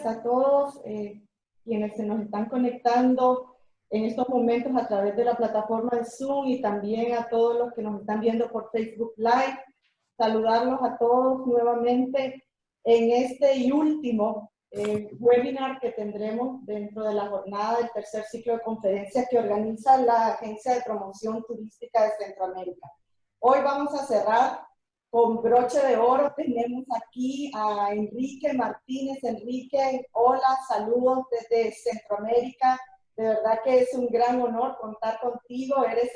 días a todos quienes se nos están conectando en estos momentos a través de la plataforma de Zoom y también a todos los que nos están viendo por Facebook Live. Saludarlos a todos nuevamente en este y último webinar que tendremos dentro de la jornada del tercer ciclo de conferencias que organiza la Agencia de Promoción Turística de Centroamérica. Hoy vamos a cerrar con broche de oro. Tenemos aquí a Enrique Martínez. Enrique, hola, saludos desde Centroamérica. De verdad que es un gran honor contar contigo. Eres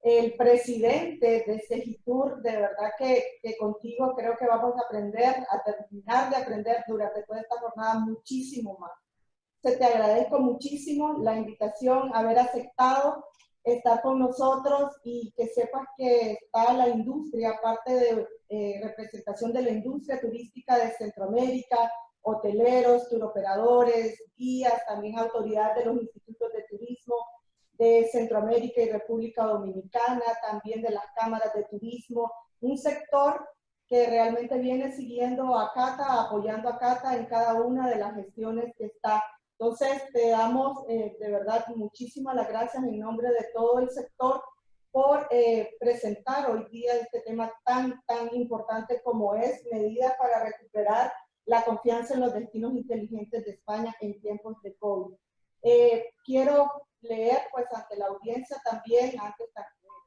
el presidente de Segitur. De verdad que contigo creo que vamos a aprender, a terminar de aprender durante toda esta jornada muchísimo más. Te agradezco muchísimo la invitación, haber aceptado estar con nosotros y que sepas que está la industria, aparte de representación de la industria turística de Centroamérica, hoteleros, turoperadores, guías, también autoridades de los institutos de turismo de Centroamérica y República Dominicana, también de las cámaras de turismo, un sector que realmente viene siguiendo a Cata, apoyando a Cata en cada una de las gestiones que está. Entonces, te damos de verdad muchísimas las gracias en nombre de todo el sector por presentar hoy día este tema tan importante como es medidas para recuperar la confianza en los destinos inteligentes de España en tiempos de COVID. Quiero leer pues ante la audiencia también, antes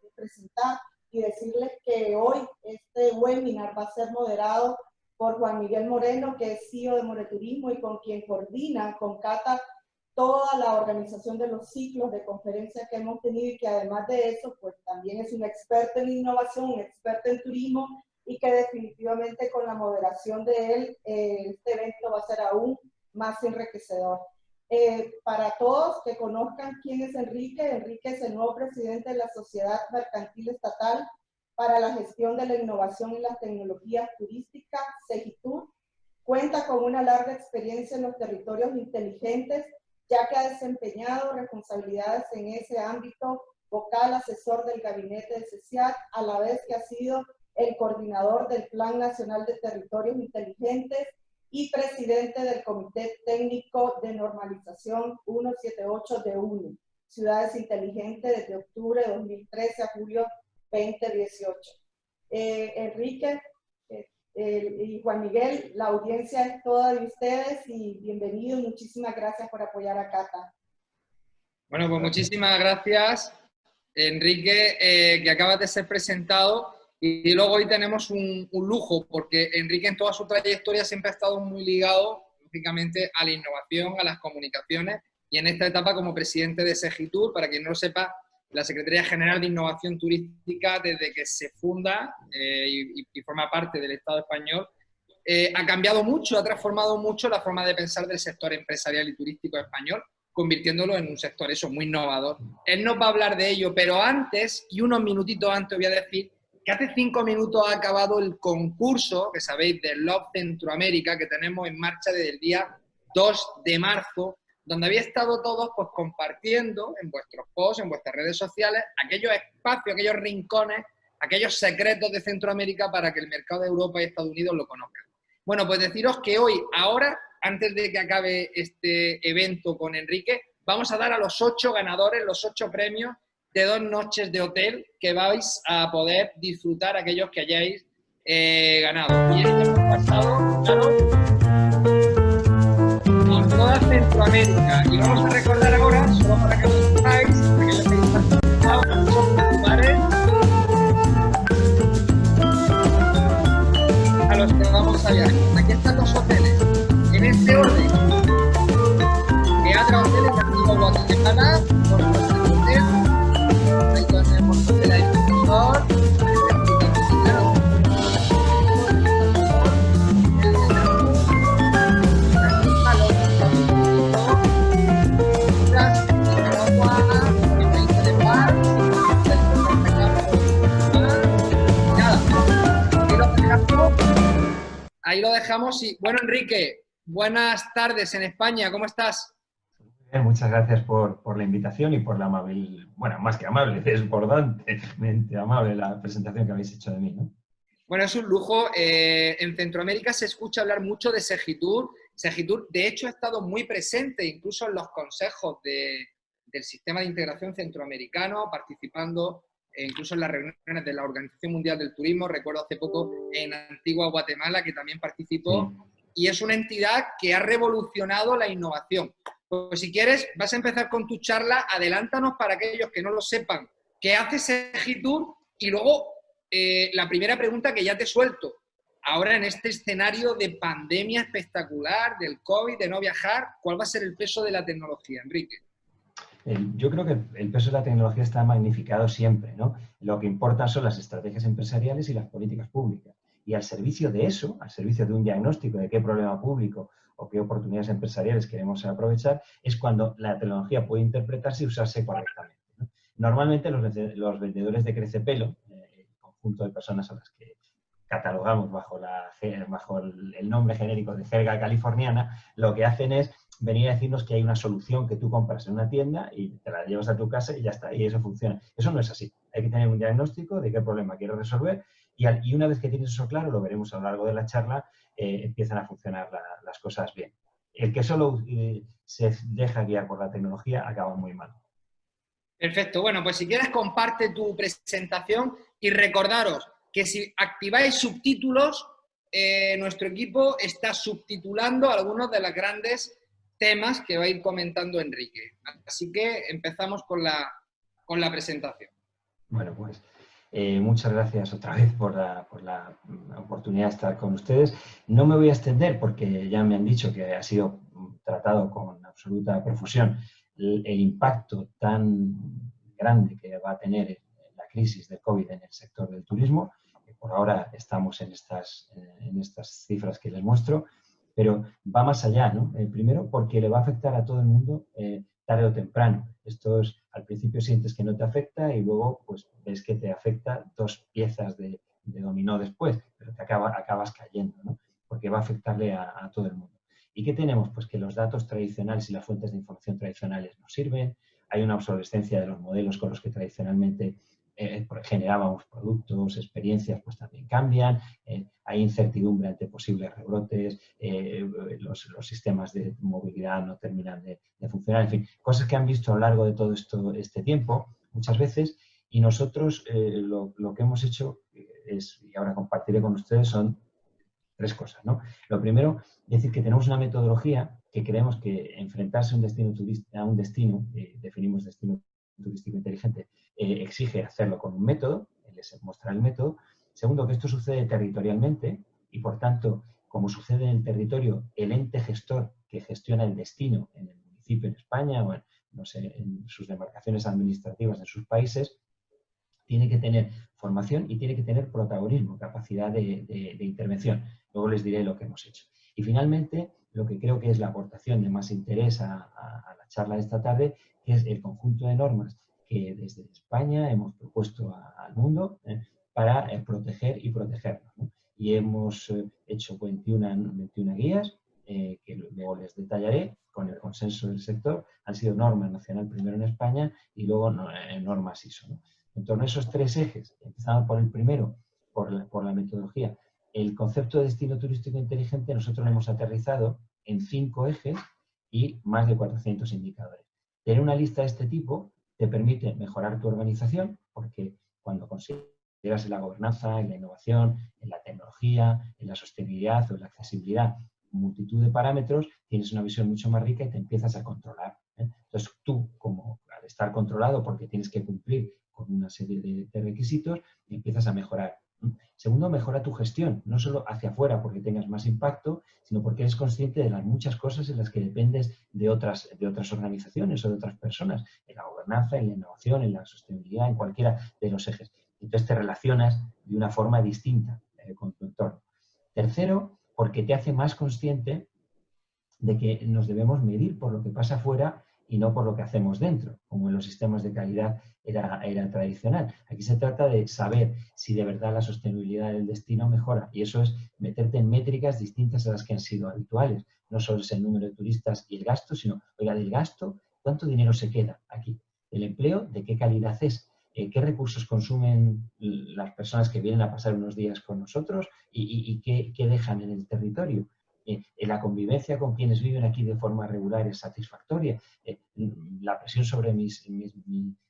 de presentar y decirles que hoy este webinar va a ser moderado por Juan Miguel Moreno, que es CEO de Moreturismo y con quien coordina con Cata toda la organización de los ciclos de conferencias que hemos tenido y que además de eso, pues también es un experto en innovación, un experto en turismo y que definitivamente con la moderación de él, este evento va a ser aún más enriquecedor. Para todos que conozcan quién es Enrique, Enrique es el nuevo presidente de la Sociedad Mercantil Estatal para la Gestión de la Innovación y las Tecnologías Turísticas, Segitur. Cuenta con una larga experiencia en los territorios inteligentes, ya que ha desempeñado responsabilidades en ese ámbito, vocal asesor del gabinete de CECIAT, a la vez que ha sido el coordinador del Plan Nacional de Territorios Inteligentes y presidente del Comité Técnico de Normalización 178 de UNE, Ciudades Inteligentes, desde octubre de 2013 a julio 2018. Enrique y Juan Miguel, la audiencia es toda de ustedes y bienvenidos. Muchísimas gracias por apoyar a Cata. Bueno, pues muchísimas gracias, Enrique, que acabas de ser presentado. Y luego hoy tenemos un lujo, porque Enrique en toda su trayectoria siempre ha estado muy ligado, lógicamente, a la innovación, a las comunicaciones, y en esta etapa como presidente de Segitur, para quien no lo sepa, la Secretaría General de Innovación Turística, desde que se funda y forma parte del Estado español, ha cambiado mucho, ha transformado mucho la forma de pensar del sector empresarial y turístico español, convirtiéndolo en un sector eso muy innovador. Él nos va a hablar de ello, pero antes, y unos minutitos antes, voy a decir que hace 5 minutos ha acabado el concurso, que sabéis, de Love Centroamérica, que tenemos en marcha desde el día 2 de marzo, donde habéis estado todos pues, compartiendo en vuestros posts, en vuestras redes sociales, aquellos espacios, aquellos rincones, aquellos secretos de Centroamérica para que el mercado de Europa y Estados Unidos lo conozcan. Bueno, pues deciros que hoy, ahora, antes de que acabe este evento con Enrique, vamos a dar a los 8 ganadores, los 8 premios de 2 noches de hotel que vais a poder disfrutar aquellos que hayáis ganado. Y esto hemos pasado, claro, por toda Centroamérica. Y vamos a recordar ahora, solo para que lo sepáis, aquellos que habéis participado en muchos lugares, a los que vamos a viajar. Aquí están los hoteles, en este orden. Teatra Hoteles de Antigua Guatemala, ahí tenemos el agricultor, ahí lo dejamos. Y bueno, Enrique, buenas tardes en España, ¿cómo estás? Bien, muchas gracias por la invitación y por la amable, bueno, más que amable, desbordantemente amable la presentación que habéis hecho de mí, ¿no? Bueno, es un lujo. En Centroamérica se escucha hablar mucho de Segitur Segitur, de hecho, ha estado muy presente incluso en los consejos del Sistema de Integración Centroamericano, participando incluso en las reuniones de la Organización Mundial del Turismo. Recuerdo hace poco en Antigua Guatemala, que también participó, sí. Y es una entidad que ha revolucionado la innovación. Pues si quieres, vas a empezar con tu charla, adelántanos para aquellos que no lo sepan, ¿qué hace Segitur? Y luego, la primera pregunta que ya te suelto. Ahora, en este escenario de pandemia espectacular, del COVID, de no viajar, ¿cuál va a ser el peso de la tecnología, Enrique? Yo creo que el peso de la tecnología está magnificado siempre, ¿no? Lo que importa son las estrategias empresariales y las políticas públicas. Y al servicio de eso, al servicio de un diagnóstico de qué problema público o qué oportunidades empresariales queremos aprovechar, es cuando la tecnología puede interpretarse y usarse correctamente, ¿no? Normalmente los vendedores de crecepelo, el conjunto de personas a las que catalogamos bajo el nombre genérico de jerga californiana, lo que hacen es venir a decirnos que hay una solución que tú compras en una tienda y te la llevas a tu casa y ya está, y eso funciona. Eso no es así. Hay que tener un diagnóstico de qué problema quieres resolver y una vez que tienes eso claro, lo veremos a lo largo de la charla, empiezan a funcionar las cosas bien. El que solo se deja guiar por la tecnología acaba muy mal. Perfecto. Bueno, pues si quieres comparte tu presentación y recordaros que si activáis subtítulos, nuestro equipo está subtitulando algunos de los grandes temas que va a ir comentando Enrique. Así que empezamos con la presentación. Bueno, pues muchas gracias otra vez por la oportunidad de estar con ustedes. No me voy a extender porque ya me han dicho que ha sido tratado con absoluta profusión el impacto tan grande que va a tener la crisis del COVID en el sector del turismo. Por ahora estamos en estas cifras que les muestro, pero va más allá, ¿no? Primero porque le va a afectar a todo el mundo tarde o temprano. Esto es, al principio sientes que no te afecta y luego pues ves que te afecta dos piezas de dominó después, pero te acabas cayendo, ¿no? Porque va a afectarle a todo el mundo. ¿Y qué tenemos? Pues que los datos tradicionales y las fuentes de información tradicionales no sirven, hay una obsolescencia de los modelos con los que tradicionalmente generábamos productos, experiencias, pues también cambian, hay incertidumbre ante posibles rebrotes, los sistemas de movilidad no terminan de funcionar, en fin, cosas que han visto a lo largo de todo este tiempo, muchas veces, y nosotros lo que hemos hecho es, y ahora compartiré con ustedes, son tres cosas, ¿no? Lo primero, decir que tenemos una metodología que creemos que enfrentarse a un destino, definimos destino turístico inteligente, exige hacerlo con un método, les mostrar el método. Segundo, que esto sucede territorialmente y, por tanto, como sucede en el territorio, el ente gestor que gestiona el destino en el municipio en España o en sus demarcaciones administrativas en sus países, tiene que tener formación y tiene que tener protagonismo, capacidad de intervención. Luego les diré lo que hemos hecho. Y finalmente, lo que creo que es la aportación de más interés a la charla de esta tarde, que es el conjunto de normas que desde España hemos propuesto al mundo para proteger y protegernos, ¿no? Y hemos hecho 21 guías que luego les detallaré con el consenso del sector. Han sido normas nacional primero en España y luego normas ISO, ¿no? En torno a esos tres ejes, empezando por el primero, por la metodología, el concepto de destino turístico inteligente nosotros lo hemos aterrizado en 5 ejes y más de 400 indicadores. Tener una lista de este tipo te permite mejorar tu organización, porque cuando consideras en la gobernanza, en la innovación, en la tecnología, en la sostenibilidad o en la accesibilidad, multitud de parámetros, tienes una visión mucho más rica y te empiezas a controlar, ¿eh? Entonces tú, como al estar controlado porque tienes que cumplir con una serie de requisitos, empiezas a mejorar. Segundo, mejora tu gestión, no solo hacia afuera porque tengas más impacto, sino porque eres consciente de las muchas cosas en las que dependes de otras organizaciones o de otras personas, en la gobernanza, en la innovación, en la sostenibilidad, en cualquiera de los ejes. Entonces te relacionas de una forma distinta con tu entorno. Tercero, porque te hace más consciente de que nos debemos medir por lo que pasa afuera y no por lo que hacemos dentro, como en los sistemas de calidad era tradicional. Aquí se trata de saber si de verdad la sostenibilidad del destino mejora, y eso es meterte en métricas distintas a las que han sido habituales. No solo es el número de turistas y el gasto, sino, oiga, del gasto, ¿cuánto dinero se queda aquí? El empleo, ¿de qué calidad es? ¿Qué recursos consumen las personas que vienen a pasar unos días con nosotros y qué dejan en el territorio? la convivencia con quienes viven aquí de forma regular es satisfactoria, la presión sobre mis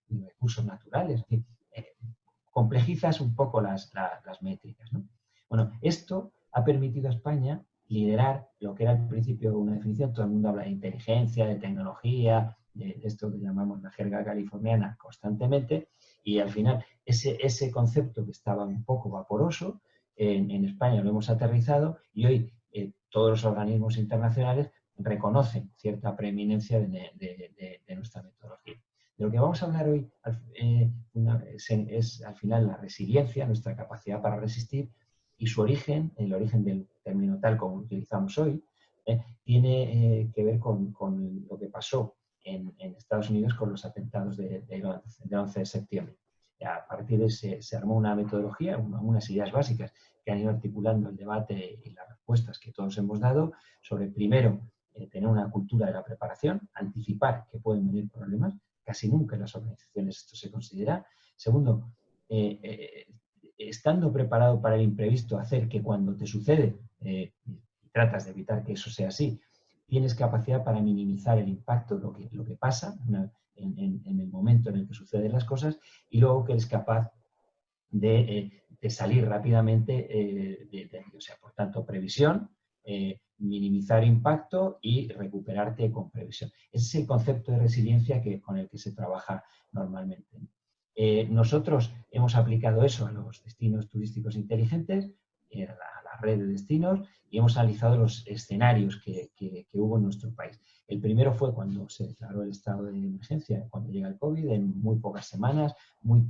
recursos naturales, complejizas un poco las métricas, ¿no? Bueno, esto ha permitido a España liderar lo que era al principio una definición, todo el mundo habla de inteligencia, de tecnología, de esto que llamamos la jerga californiana constantemente, y al final ese concepto que estaba un poco vaporoso, en España lo hemos aterrizado y hoy todos los organismos internacionales reconocen cierta preeminencia de nuestra metodología. De lo que vamos a hablar hoy es al final la resiliencia, nuestra capacidad para resistir, y su origen, el origen del término tal como lo utilizamos hoy, tiene que ver con lo que pasó en Estados Unidos con los atentados del 11 de septiembre. A partir de se armó una metodología, unas ideas básicas que han ido articulando el debate y las respuestas que todos hemos dado sobre, primero, tener una cultura de la preparación, anticipar que pueden venir problemas. Casi nunca en las organizaciones esto se considera. Segundo, estando preparado para el imprevisto, hacer que cuando te sucede, tratas de evitar que eso sea así, tienes capacidad para minimizar el impacto, lo que pasa en el momento en el que suceden las cosas, y luego que eres capaz de salir rápidamente, o sea, por tanto, previsión, minimizar impacto y recuperarte con previsión. Ese es el concepto de resiliencia con el que se trabaja normalmente. Nosotros hemos aplicado eso a los destinos turísticos inteligentes, a la red de destinos, y hemos analizado los escenarios que hubo en nuestro país. El primero fue cuando se declaró el estado de emergencia, cuando llega el COVID, en muy pocas semanas, muy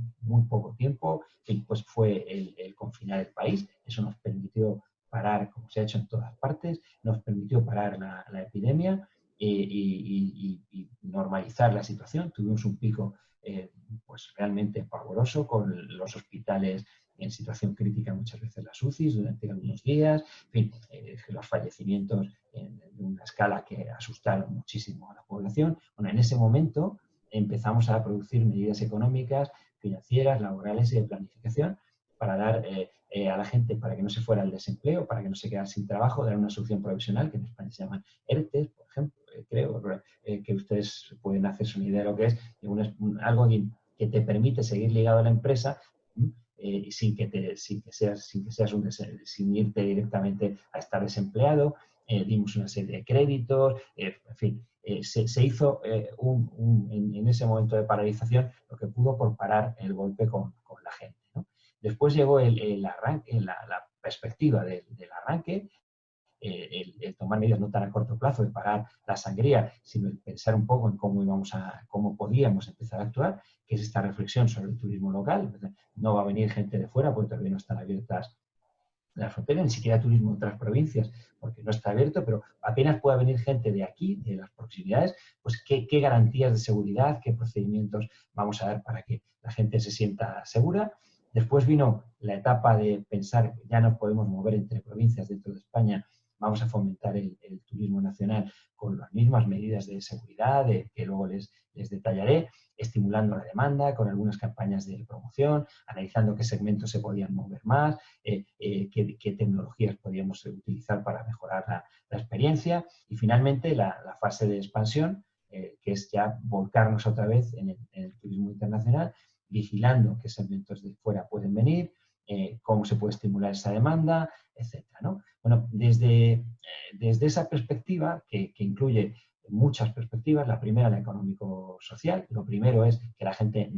poco tiempo, pues fue el confinar el país. Eso nos permitió parar, como se ha hecho en todas partes, nos permitió parar la epidemia y normalizar la situación. Tuvimos un pico pues realmente pavoroso, con los hospitales en situación crítica, muchas veces las UCIs durante algunos días, en fin, los fallecimientos en una escala que asustaron muchísimo a la población. Bueno, en ese momento empezamos a producir medidas económicas, financieras, laborales y de planificación para dar a la gente, para que no se fuera al desempleo, para que no se quedara sin trabajo, dar una solución provisional, que en España se llaman ERTES, por ejemplo. Creo que ustedes pueden hacerse una idea de lo que es algo que te permite seguir ligado a la empresa sin irte directamente a estar desempleado. Dimos una serie de créditos, en fin, se hizo en ese momento de paralización lo que pudo por parar el golpe con la gente, ¿no? Después llegó el arranque, la perspectiva del arranque, el tomar medidas no tan a corto plazo de parar la sangría, sino el pensar un poco en cómo podíamos empezar a actuar, que es esta reflexión sobre el turismo local. No va a venir gente de fuera porque todavía no están abiertas las fronteras, ni siquiera turismo en otras provincias porque no está abierto, pero apenas pueda venir gente de aquí, de las proximidades, pues qué garantías de seguridad, qué procedimientos vamos a dar para que la gente se sienta segura. Después vino la etapa de pensar, ya no podemos mover entre provincias dentro de España, vamos a fomentar el turismo nacional con las mismas medidas de seguridad, que luego les detallaré, estimulando la demanda con algunas campañas de promoción, analizando qué segmentos se podían mover más, qué tecnologías podíamos utilizar para mejorar la experiencia, y finalmente la fase de expansión, que es ya volcarnos otra vez en el turismo internacional, vigilando qué segmentos de fuera pueden venir, cómo se puede estimular esa demanda, etcétera, ¿no? Bueno, desde esa perspectiva, que incluye muchas perspectivas, la primera, la económico-social. Lo primero es que la gente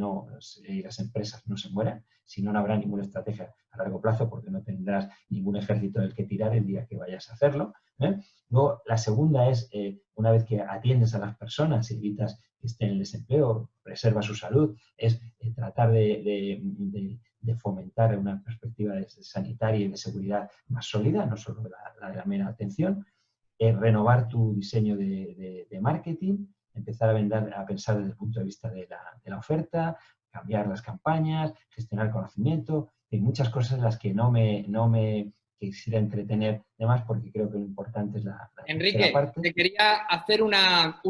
y las empresas no se mueran, si no, no habrá ninguna estrategia a largo plazo porque no tendrás ningún ejército del que tirar el día que vayas a hacerlo, ¿eh? Luego, la segunda es, una vez que atiendes a las personas y evitas que estén en desempleo, preserva su salud, es tratar de fomentar una perspectiva sanitaria y de seguridad más sólida, no solo la de la mera atención. Renovar tu diseño de marketing, empezar a pensar desde el punto de vista de la oferta, cambiar las campañas, gestionar conocimiento, hay muchas cosas en las que no me quisiera entretener de más porque creo que lo importante es la Enrique, parte. te quería hacer una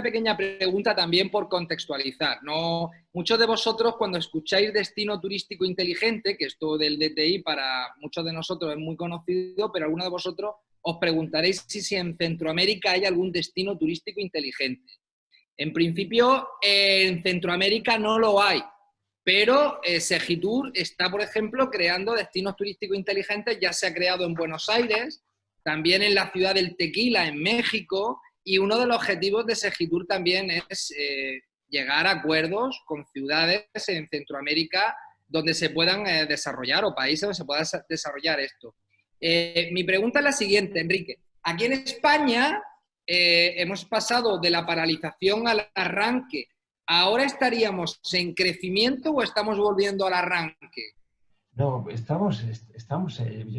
pequeña pregunta también por contextualizar, ¿no? Muchos de vosotros cuando escucháis destino turístico inteligente, que esto del DTI para muchos de nosotros es muy conocido, pero algunos de vosotros os preguntaréis si en Centroamérica hay algún destino turístico inteligente. En principio, en Centroamérica no lo hay, pero Segitur está, por ejemplo, creando destinos turísticos inteligentes. Ya se ha creado en Buenos Aires, también en la ciudad del Tequila, en México, y uno de los objetivos de Segitur también es llegar a acuerdos con ciudades en Centroamérica donde se puedan desarrollar, o países donde se pueda desarrollar esto. Mi pregunta es la siguiente, Enrique. Aquí en España hemos pasado de la paralización al arranque. ¿Ahora estaríamos en crecimiento o estamos volviendo al arranque? No,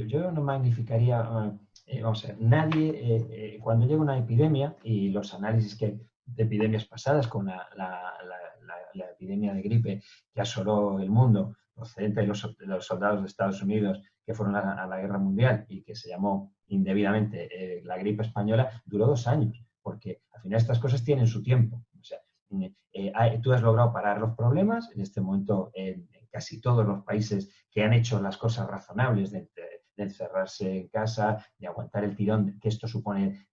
yo no magnificaría, vamos a ver, nadie, cuando llega una epidemia, y los análisis que hay de epidemias pasadas, con la epidemia de gripe que asoló el mundo, procedente de los soldados de Estados Unidos que fueron a la guerra mundial y que se llamó indebidamente la gripe española, duró 2 años, porque al final estas cosas tienen su tiempo. O sea, tú has logrado parar los problemas, en este momento en casi todos los países que han hecho las cosas razonables de encerrarse en casa, de aguantar el tirón que esto supone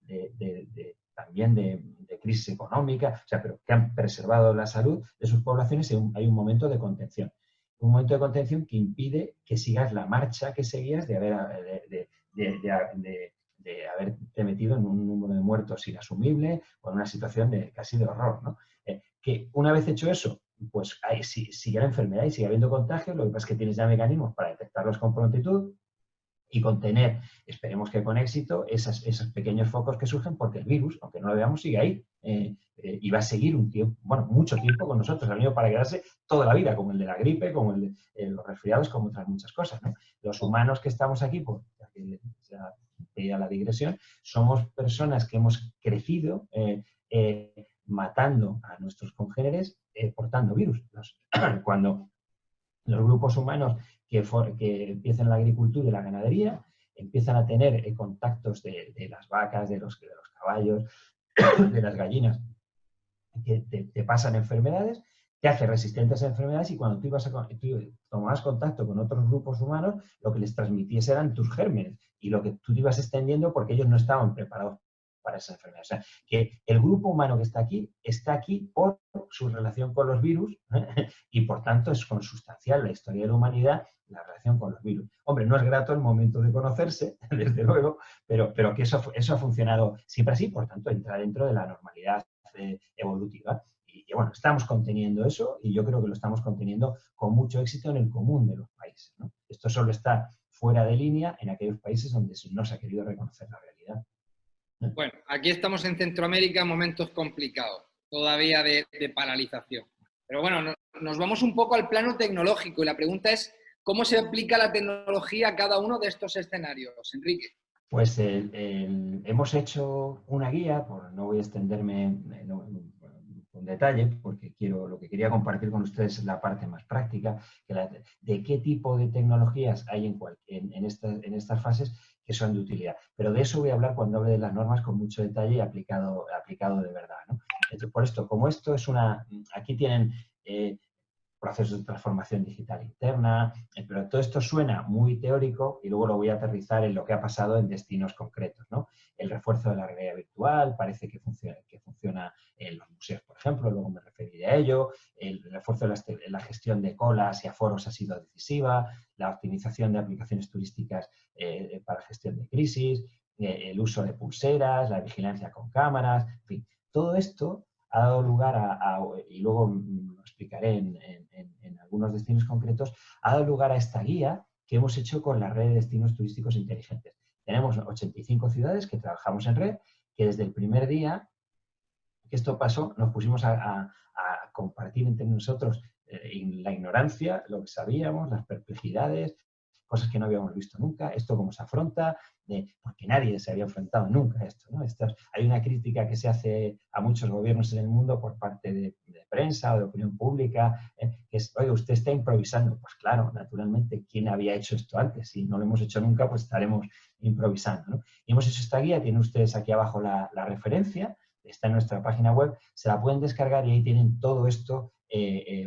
también de crisis económica, o sea, pero que han preservado la salud de sus poblaciones. Hay un momento de contención. Un momento de contención que impide que sigas la marcha que seguías de haberte metido en un número de muertos inasumible o en una situación casi de horror, ¿no? Que una vez hecho eso, pues sigue la enfermedad y sigue habiendo contagios. Lo que pasa es que tienes ya mecanismos para detectarlos con prontitud y contener, esperemos que con éxito, esos pequeños focos que surgen, porque el virus, aunque no lo veamos, sigue ahí y va a seguir un tiempo, bueno, mucho tiempo con nosotros. Ha venido para quedarse toda la vida, como el de la gripe, como el de los resfriados, como otras muchas cosas, ¿no? Los humanos que estamos aquí, por la digresión, somos personas que hemos crecido matando a nuestros congéneres portando virus. Cuando los grupos humanos que empiezan la agricultura y la ganadería empiezan a tener contactos de las vacas, de los caballos, de las gallinas, que te pasan enfermedades, te hace resistentes a enfermedades, y cuando tú tomabas contacto con otros grupos humanos, lo que les transmitiese eran tus gérmenes y lo que tú te ibas extendiendo porque ellos no estaban preparados para esa enfermedad. O sea, que el grupo humano que está aquí por su relación con los virus y por tanto es consustancial la historia de la humanidad, la relación con los virus. Hombre, no es grato el momento de conocerse, desde luego, pero que eso ha funcionado siempre así, por tanto entra dentro de la normalidad evolutiva. Y bueno, estamos conteniendo eso, y yo creo que lo estamos conteniendo con mucho éxito en el común de los países, ¿no? Esto solo está fuera de línea en aquellos países donde no se ha querido reconocer la realidad. Bueno, aquí estamos en Centroamérica en momentos complicados, todavía de paralización. Pero bueno, nos vamos un poco al plano tecnológico, y la pregunta es, ¿cómo se aplica la tecnología a cada uno de estos escenarios, Enrique? Pues hemos hecho una guía, no voy a extenderme con detalle, porque lo que quería compartir con ustedes es la parte más práctica, de qué tipo de tecnologías hay en estas fases que son de utilidad. Pero de eso voy a hablar cuando hable de las normas con mucho detalle y aplicado de verdad, ¿no? Entonces, por esto, como esto es aquí tienen procesos de transformación digital interna, pero todo esto suena muy teórico y luego lo voy a aterrizar en lo que ha pasado en destinos concretos, ¿no? El refuerzo de la realidad virtual parece que funciona en los museos, por ejemplo, luego me referiré a ello. El refuerzo de la gestión de colas y aforos ha sido decisiva, la optimización de aplicaciones turísticas para gestión de crisis, el uso de pulseras, la vigilancia con cámaras, en fin, todo esto ha dado lugar y luego lo explicaré en algunos destinos concretos, ha dado lugar a esta guía que hemos hecho con la red de destinos turísticos inteligentes. Tenemos 85 ciudades que trabajamos en red, que desde el primer día que esto pasó nos pusimos a compartir entre nosotros la ignorancia, lo que sabíamos, las perplejidades, cosas que no habíamos visto nunca, esto cómo se afronta, porque nadie se había enfrentado nunca a esto, ¿no? Hay una crítica que se hace a muchos gobiernos en el mundo por parte de prensa o de opinión pública, que es, oye, usted está improvisando. Pues claro, naturalmente, ¿quién había hecho esto antes? Si no lo hemos hecho nunca, pues estaremos improvisando, ¿no? Y hemos hecho esta guía, tienen ustedes aquí abajo la referencia, está en nuestra página web, se la pueden descargar y ahí tienen todo esto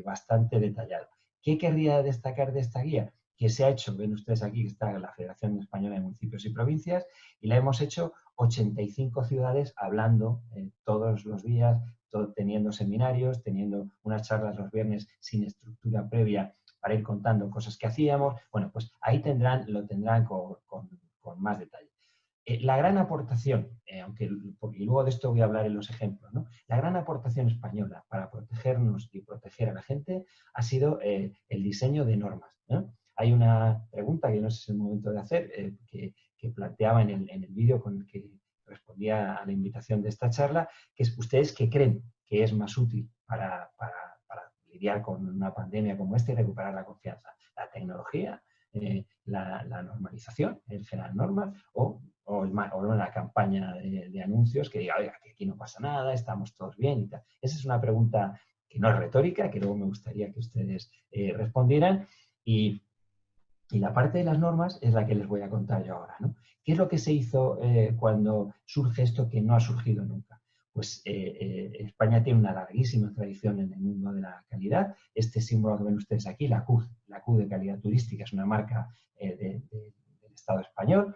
bastante detallado. ¿Qué querría destacar de esta guía? que se ha hecho, ven ustedes aquí que está la Federación Española de Municipios y Provincias, y la hemos hecho 85 ciudades hablando todos los días, teniendo seminarios, teniendo unas charlas los viernes sin estructura previa para ir contando cosas que hacíamos. Bueno, pues ahí lo tendrán con más detalle. La gran aportación, y luego de esto voy a hablar en los ejemplos, ¿no? La gran aportación española para protegernos y proteger a la gente ha sido el diseño de normas, ¿no? Hay una pregunta que no sé si es el momento de hacer, que planteaba en el vídeo con el que respondía a la invitación de esta charla, que es: ¿ustedes qué creen que es más útil para lidiar con una pandemia como esta y recuperar la confianza? ¿La tecnología, la normalización, el generar normas, o una campaña de anuncios que diga, oiga, que aquí no pasa nada, estamos todos bien y tal? Esa es una pregunta que no es retórica, que luego me gustaría que ustedes respondieran. Y la parte de las normas es la que les voy a contar yo ahora, ¿no? ¿Qué es lo que se hizo cuando surge esto que no ha surgido nunca? Pues España tiene una larguísima tradición en el mundo de la calidad. Este símbolo que ven ustedes aquí, la Q de calidad turística, es una marca del Estado español,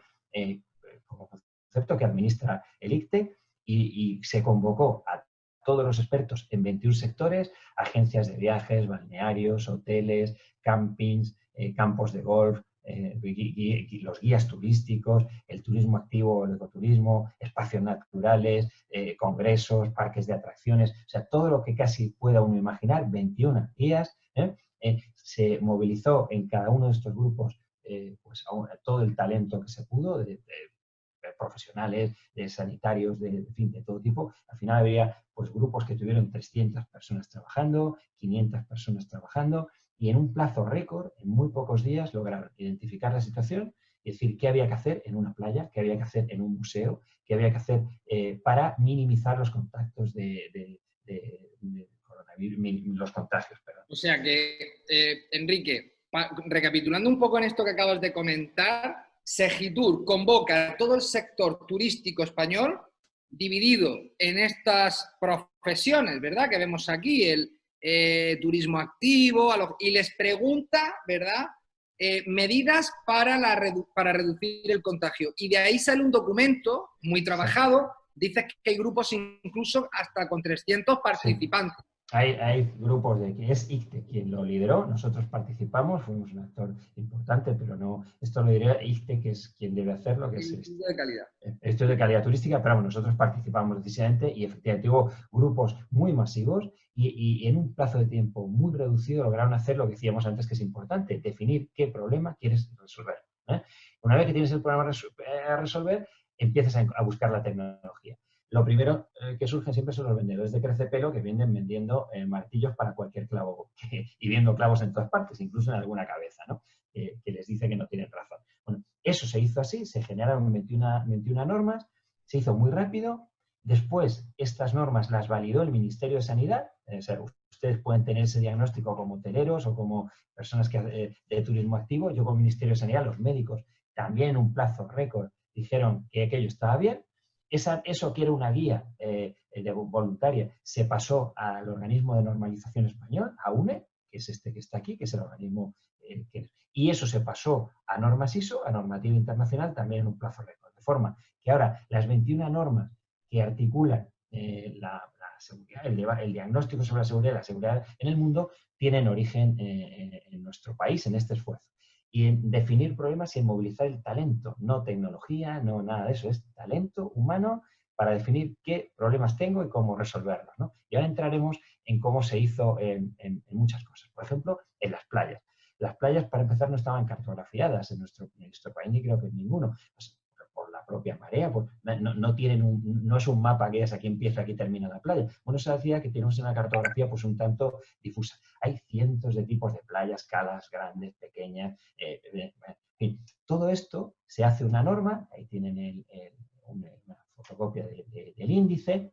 como concepto que administra el ICTE, y se convocó a todos los expertos en 21 sectores, agencias de viajes, balnearios, hoteles, campings, campos de golf, los guías turísticos, el turismo activo, el ecoturismo, espacios naturales, congresos, parques de atracciones, o sea, todo lo que casi pueda uno imaginar, 21 guías. Se movilizó en cada uno de estos grupos pues todo el talento que se pudo, de profesionales, de sanitarios, en fin, de todo tipo. Al final había pues grupos que tuvieron 300 personas trabajando, 500 personas trabajando, y en un plazo récord, en muy pocos días, lograron identificar la situación y decir qué había que hacer en una playa, qué había que hacer en un museo, qué había que hacer para minimizar los contactos de coronavirus, los contagios. Perdón. O sea que, Enrique, recapitulando un poco en esto que acabas de comentar, Segitur convoca a todo el sector turístico español dividido en estas profesiones, ¿verdad? Que vemos aquí, el turismo activo, y les pregunta, ¿verdad? Medidas para reducir el contagio. Y de ahí sale un documento muy trabajado, dice que hay grupos incluso hasta con 300 participantes. Sí. Hay grupos que es ICTE quien lo lideró, nosotros participamos, fuimos un actor importante, pero no, esto lo diría ICTE, que es quien debe hacerlo, que es el estudio de calidad. Estudio de calidad turística, pero bueno, nosotros participamos decisivamente y efectivamente hubo grupos muy masivos y en un plazo de tiempo muy reducido lograron hacer lo que decíamos antes, que es importante: definir qué problema quieres resolver. Una vez que tienes el problema a resolver, empiezas a buscar la tecnología. Lo primero que surge siempre son los vendedores de crecepelo, que vienen vendiendo martillos para cualquier clavo y viendo clavos en todas partes, incluso en alguna cabeza, ¿no? Que les dice que no tienen razón. Bueno, eso se hizo así, se generaron 21 normas, se hizo muy rápido. Después, estas normas las validó el Ministerio de Sanidad. O sea, ustedes pueden tener ese diagnóstico como hoteleros o como personas de turismo activo. Yo como Ministerio de Sanidad, los médicos también en un plazo récord dijeron que aquello estaba bien. Eso, que era una guía voluntaria, se pasó al organismo de normalización español, a UNE, que es este que está aquí, que es el organismo y eso se pasó a normas ISO, a normativa internacional, también en un plazo récord. De forma que ahora las 21 normas que articulan la seguridad, el diagnóstico sobre la seguridad en el mundo, tienen origen en nuestro país, en este esfuerzo. Y en definir problemas y en movilizar el talento, no tecnología, no nada de eso, es talento humano para definir qué problemas tengo y cómo resolverlos, ¿no? Y ahora entraremos en cómo se hizo en muchas cosas. Por ejemplo, en las playas. Las playas, para empezar, no estaban cartografiadas en nuestro país, ni creo que en ninguno. Pues, por la propia marea, pues, no es un mapa que es aquí empieza, aquí termina la playa. Bueno, se decía que tenemos una cartografía pues un tanto difusa. Hay cientos de tipos de playas, calas grandes, pequeñas, en fin. Todo esto se hace una norma, ahí tienen una fotocopia del índice,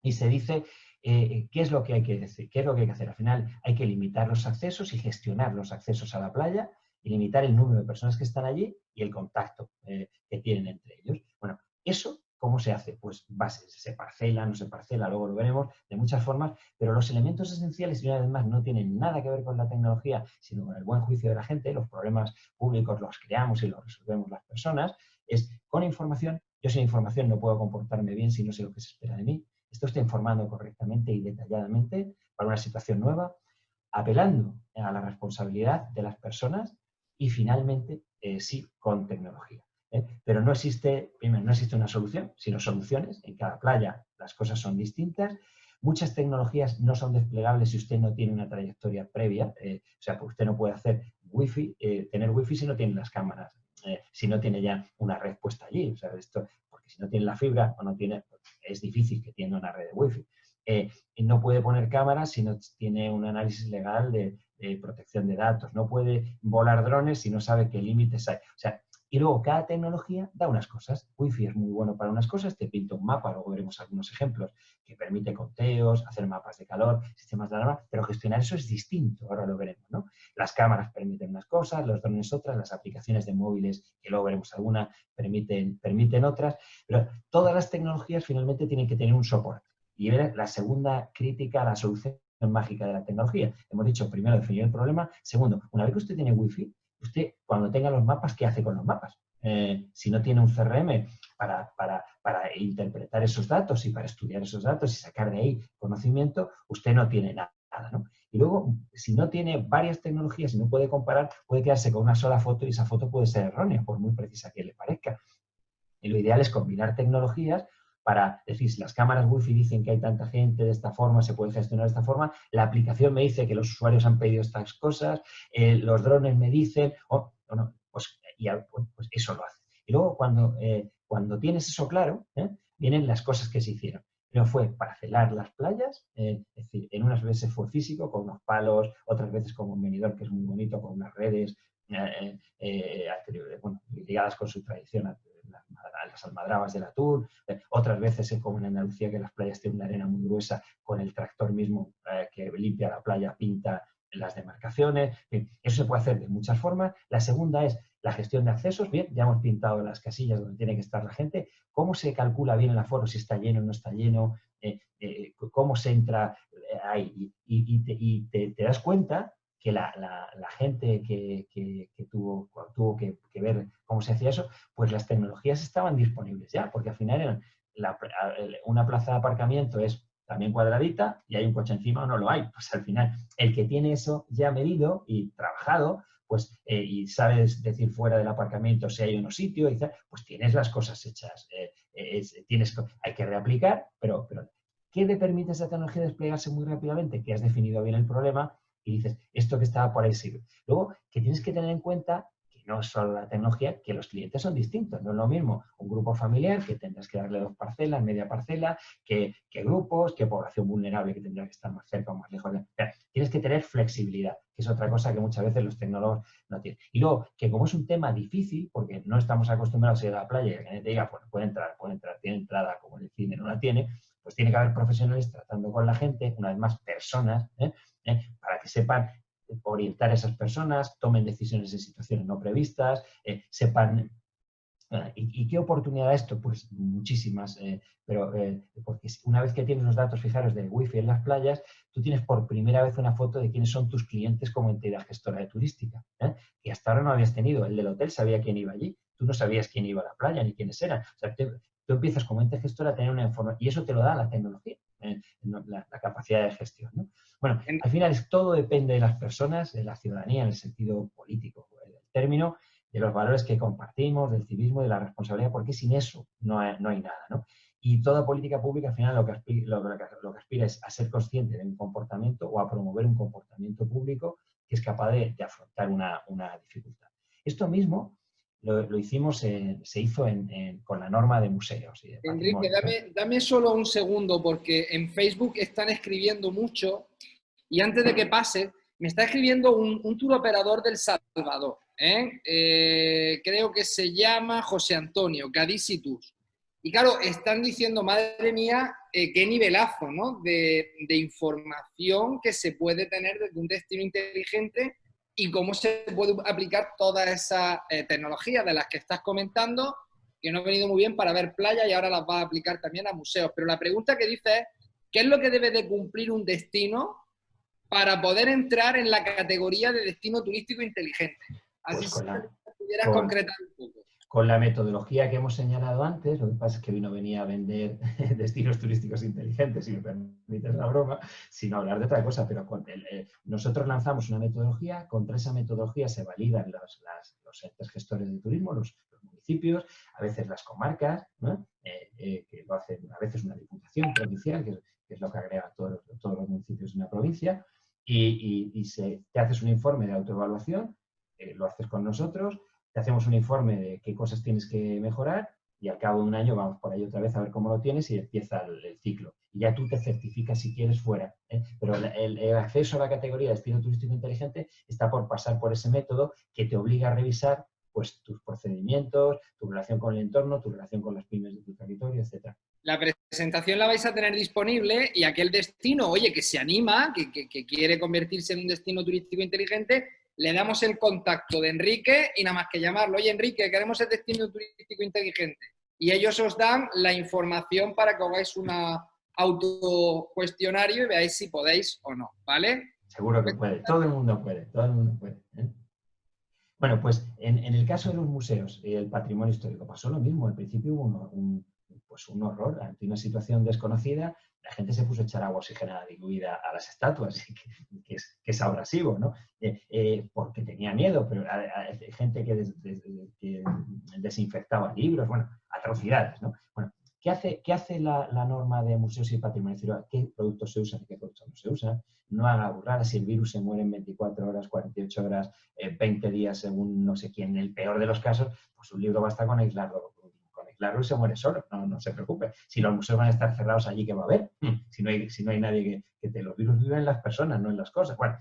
y se dice qué es lo que hay que decir, qué es lo que hay que hacer. Al final hay que limitar los accesos y gestionar los accesos a la playa y limitar el número de personas que están allí y el contacto que tienen entre ellos. Bueno, eso ¿Cómo se hace? Pues se parcela, no se parcela, luego lo veremos de muchas formas, pero los elementos esenciales, y una vez más, no tienen nada que ver con la tecnología, sino con el buen juicio de la gente. Los problemas públicos los creamos y los resolvemos las personas. Es con información. Yo sin información no puedo comportarme bien si no sé lo que se espera de mí. Esto está informando correctamente y detalladamente para una situación nueva, apelando a la responsabilidad de las personas y finalmente, sí, con tecnología. Pero no existe, primero, no existe una solución, sino soluciones. En cada playa las cosas son distintas. Muchas tecnologías no son desplegables si usted no tiene una trayectoria previa. O sea, pues usted no puede hacer tener wifi si no tiene las cámaras, si no tiene ya una red puesta allí. O sea, porque si no tiene la fibra o no tiene, es difícil que tenga una red de wifi. Y no puede poner cámaras si no tiene un análisis legal de protección de datos. No puede volar drones si no sabe qué límites hay. O sea, y luego cada tecnología da unas cosas. Wi-Fi es muy bueno para unas cosas, te pinta un mapa, luego veremos algunos ejemplos, que permite conteos, hacer mapas de calor, sistemas de alarma, pero gestionar eso es distinto, ahora lo veremos, ¿no? Las cámaras permiten unas cosas, los drones otras, las aplicaciones de móviles, que luego veremos alguna, permiten otras, pero todas las tecnologías finalmente tienen que tener un soporte. Y ver la segunda crítica a la solución mágica de la tecnología. Hemos dicho, primero, definir el problema. Segundo, una vez que usted tiene Wi-Fi, usted, cuando tenga los mapas, ¿qué hace con los mapas? Si no tiene un CRM para interpretar esos datos y para estudiar esos datos y sacar de ahí conocimiento, usted no tiene nada, ¿no? Y luego, si no tiene varias tecnologías y no puede comparar, puede quedarse con una sola foto y esa foto puede ser errónea, por muy precisa que le parezca. Y lo ideal es combinar tecnologías para decir, si las cámaras Wi-Fi dicen que hay tanta gente de esta forma, se puede gestionar de esta forma, la aplicación me dice que los usuarios han pedido estas cosas, los drones me dicen, no, pues eso lo hace. Y luego, cuando tienes eso claro, vienen las cosas que se hicieron. Pero fue parcelar las playas, es decir, en unas veces fue físico, con unos palos, otras veces como un venidor, que es muy bonito, con unas redes ligadas con su tradición, las almadrabas del atún, otras veces como en Andalucía, que las playas tienen una arena muy gruesa, con el tractor mismo que limpia la playa, pinta las demarcaciones. Eso se puede hacer de muchas formas. La segunda es la gestión de accesos. Bien, ya hemos pintado las casillas donde tiene que estar la gente. ¿Cómo se calcula bien el aforo, si está lleno o no está lleno? ¿Cómo se entra ahí? Y te das cuenta que la gente que tuvo que ver cómo se hacía eso, pues las tecnologías estaban disponibles ya, porque al final una plaza de aparcamiento es también cuadradita y hay un coche encima o no lo hay. Pues al final, el que tiene eso ya medido y trabajado, pues, y sabes decir fuera del aparcamiento si hay unos sitios, pues tienes las cosas hechas. Hay que reaplicar, pero ¿qué le permite a esa tecnología desplegarse muy rápidamente? Que has definido bien el problema y dices, esto que estaba por ahí sirve. Luego, que tienes que tener en cuenta que no es solo la tecnología, que los clientes son distintos. No es lo mismo un grupo familiar, que tendrás que darle 2 parcelas, media parcela, que grupos, que población vulnerable, que tendrá que estar más cerca o más lejos. O sea, tienes que tener flexibilidad, que es otra cosa que muchas veces los tecnólogos no tienen. Y luego, que como es un tema difícil, porque no estamos acostumbrados a ir a la playa y que te diga, pues puede entrar, tiene entrada, como en el cine no la tiene, pues tiene que haber profesionales tratando con la gente, una vez más personas, para que sepan orientar a esas personas, tomen decisiones en situaciones no previstas, sepan... ¿Y qué oportunidad da esto? Pues muchísimas, porque una vez que tienes los datos, fijaros, del wifi en las playas, tú tienes por primera vez una foto de quiénes son tus clientes como entidad gestora de turística, que hasta ahora no habías tenido. El del hotel sabía quién iba allí, tú no sabías quién iba a la playa ni quiénes eran. O sea, tú empiezas como ente gestora a tener una información, y eso te lo da la tecnología, la capacidad de gestión, ¿no? Bueno, al final todo depende de las personas, de la ciudadanía en el sentido político del término, de los valores que compartimos, del civismo y de la responsabilidad, porque sin eso no hay nada, ¿no? Y toda política pública al final lo que aspira es a ser consciente de un comportamiento o a promover un comportamiento público que es capaz de afrontar una dificultad. Esto mismo lo hicimos, se hizo con la norma de museos y de Enrique, patrimonio. dame solo un segundo, porque en Facebook están escribiendo mucho y antes de que pase, me está escribiendo un tour operador del Salvador. Creo que se llama José Antonio, Cadisi Tours. Y claro, están diciendo, madre mía, qué nivelazo, ¿no? de información que se puede tener desde un destino inteligente y cómo se puede aplicar toda esa tecnología de las que estás comentando que no ha venido muy bien para ver playas y ahora las va a aplicar también a museos. Pero la pregunta que dice es, ¿qué es lo que debe de cumplir un destino para poder entrar en la categoría de destino turístico inteligente? Así Pues si pudieras concretar un poco. Con la metodología que hemos señalado antes, lo que pasa es que hoy no venía a vender destinos turísticos inteligentes, si me permites la broma, sino hablar de otra cosa, pero nosotros lanzamos una metodología, contra esa metodología se validan los entes gestores de turismo, los municipios, a veces las comarcas, ¿no? Que lo hacen a veces una diputación provincial, que es lo que agrega todos los municipios de una provincia, y te haces un informe de autoevaluación, lo haces con nosotros, te hacemos un informe de qué cosas tienes que mejorar y al cabo de un año vamos por ahí otra vez a ver cómo lo tienes y empieza el ciclo. Y ya tú te certificas si quieres fuera, ¿eh? Pero el acceso a la categoría de destino turístico inteligente está por pasar por ese método que te obliga a revisar pues, tus procedimientos, tu relación con el entorno, tu relación con las pymes de tu territorio, etc. La presentación la vais a tener disponible y aquel destino, oye, que se anima, que quiere convertirse en un destino turístico inteligente, le damos el contacto de Enrique y nada más que llamarlo. Oye, Enrique, queremos el destino turístico inteligente. Y ellos os dan la información para que hagáis un autocuestionario y veáis si podéis o no, ¿vale? Seguro que puede, todo el mundo puede, todo el mundo puede, ¿eh? Bueno, pues en el caso de los museos y el patrimonio histórico pasó lo mismo. Al principio hubo un horror ante una situación desconocida. La gente se puso a echar agua oxigenada diluida a las estatuas, que es abrasivo, ¿no? Porque tenía miedo, pero hay gente que desinfectaba libros, bueno, atrocidades, ¿no? Bueno, ¿qué hace la norma de museos y patrimonio histórico? ¿Qué productos se usan y qué productos no se usan? No haga burradas, si el virus se muere en 24 horas, 48 horas, 20 días, según no sé quién, en el peor de los casos, pues un libro basta con aislarlo y se muere solo, no se preocupe. Si los museos van a estar cerrados allí, ¿qué va a haber? Si no hay nadie los virus viven en las personas, no en las cosas. Bueno,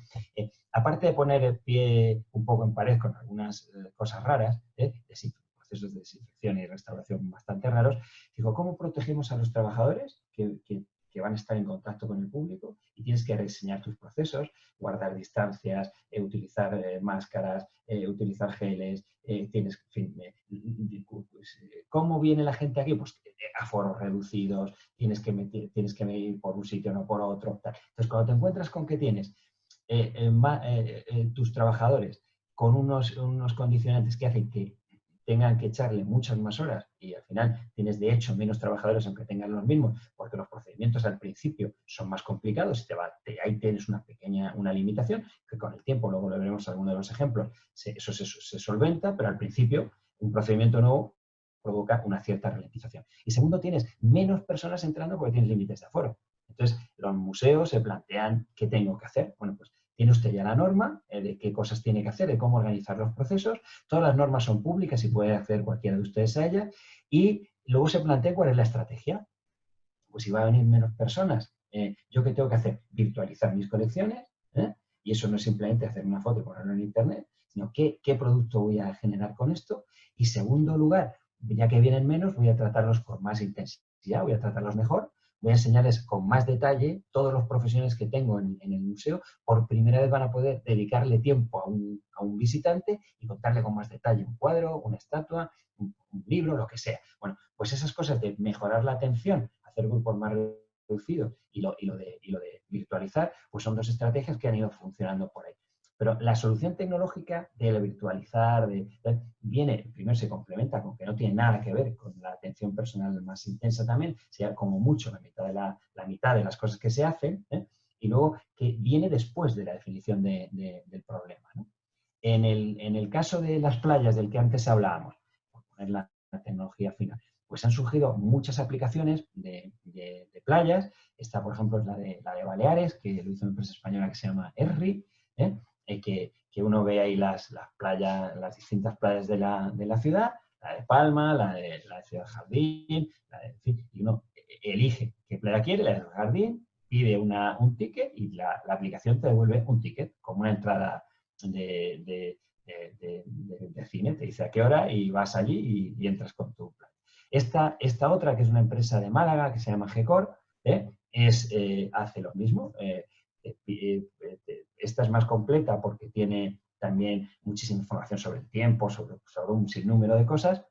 aparte de poner el pie un poco en pared con algunas cosas raras, procesos de desinfección y restauración bastante raros, digo, ¿cómo protegemos a los trabajadores que van a estar en contacto con el público y tienes que rediseñar tus procesos, guardar distancias, utilizar máscaras, utilizar geles, tienes, en fin, ¿cómo viene la gente aquí? Pues aforos reducidos, tienes que ir por un sitio, no por otro. Tal. Entonces, cuando te encuentras con que tienes tus trabajadores con unos condicionantes que hacen que tengan que echarle muchas más horas y al final tienes de hecho menos trabajadores aunque tengan los mismos porque los procedimientos al principio son más complicados y ahí tienes una limitación que con el tiempo, luego lo veremos en alguno de los ejemplos, eso se solventa, pero al principio un procedimiento nuevo provoca una cierta ralentización. Y segundo, tienes menos personas entrando porque tienes límites de aforo. Entonces, los museos se plantean qué tengo que hacer. Bueno, pues tiene usted ya la norma de qué cosas tiene que hacer, de cómo organizar los procesos. Todas las normas son públicas y puede acceder cualquiera de ustedes a ellas. Y luego se plantea cuál es la estrategia. Pues si va a venir menos personas, ¿yo qué tengo que hacer? Virtualizar mis colecciones. Y eso no es simplemente hacer una foto y ponerlo en Internet, sino qué producto voy a generar con esto. Y segundo lugar, ya que vienen menos, voy a tratarlos con más intensidad, voy a tratarlos mejor. Voy a enseñarles con más detalle todos los profesionales que tengo en el museo. Por primera vez van a poder dedicarle tiempo a un visitante y contarle con más detalle un cuadro, una estatua, un libro, lo que sea. Bueno, pues esas cosas de mejorar la atención, hacer grupos más reducidos y lo de virtualizar, pues son dos estrategias que han ido funcionando por ahí. Pero la solución tecnológica de virtualizar, viene, primero se complementa con que no tiene nada que ver con la atención personal más intensa también, sea como mucho la mitad de las cosas que se hacen, y luego que viene después de la definición del problema, ¿no? En el caso de las playas del que antes hablábamos, por poner la tecnología final, pues han surgido muchas aplicaciones de playas. Esta, por ejemplo, es la de Baleares, que lo hizo una empresa española que se llama Erri, que uno ve ahí las playas, las distintas playas de la ciudad, la de Palma, la de Ciudad Jardín, en fin, y uno elige qué playa quiere, la del Jardín, pide un ticket y la aplicación te devuelve un ticket, como una entrada de cine, te dice a qué hora y vas allí y entras con tu plan. Esta otra, que es una empresa de Málaga, que se llama Gecor, hace lo mismo. Esta es más completa porque tiene también muchísima información sobre el tiempo, sobre un sinnúmero de cosas,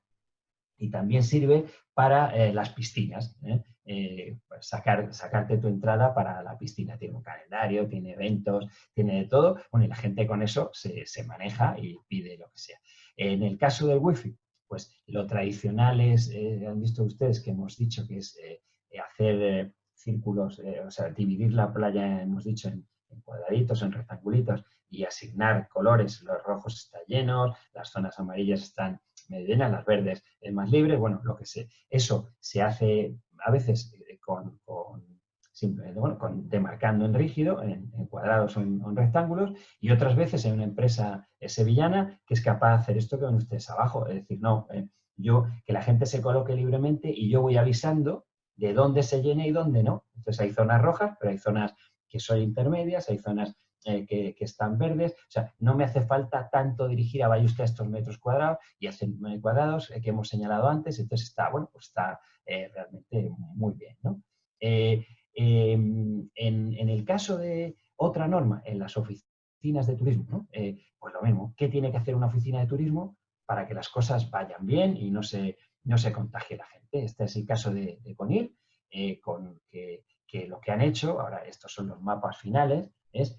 Y también sirve para las piscinas, pues sacarte tu entrada para la piscina. Tiene un calendario, tiene eventos, tiene de todo. Bueno, y la gente con eso se maneja y pide lo que sea. En el caso del wifi, pues lo tradicional es, han visto ustedes que hemos dicho que es hacer círculos, o sea, dividir la playa, hemos dicho, en cuadraditos, en rectangulitos y asignar colores. Los rojos están llenos, las zonas amarillas están medio llenas, las verdes es más libre, bueno, lo que sé. Eso se hace a veces simplemente, bueno, demarcando en rígido, en cuadrados o en rectángulos, y otras veces hay una empresa sevillana que es capaz de hacer esto que ven ustedes abajo, es decir, no, que la gente se coloque libremente y yo voy avisando de dónde se llena y dónde no. Entonces hay zonas rojas, pero hay zonas que son intermedias, hay zonas que están verdes, o sea, no me hace falta tanto dirigir a vaya usted a estos metros cuadrados y hacen cuadrados que hemos señalado antes, entonces está, bueno, pues está realmente muy bien, ¿no? En el caso de otra norma, en las oficinas de turismo, ¿no? Pues lo mismo, ¿qué tiene que hacer una oficina de turismo para que las cosas vayan bien y no se contagie la gente? Este es el caso de CONIR, que lo que han hecho, ahora estos son los mapas finales, es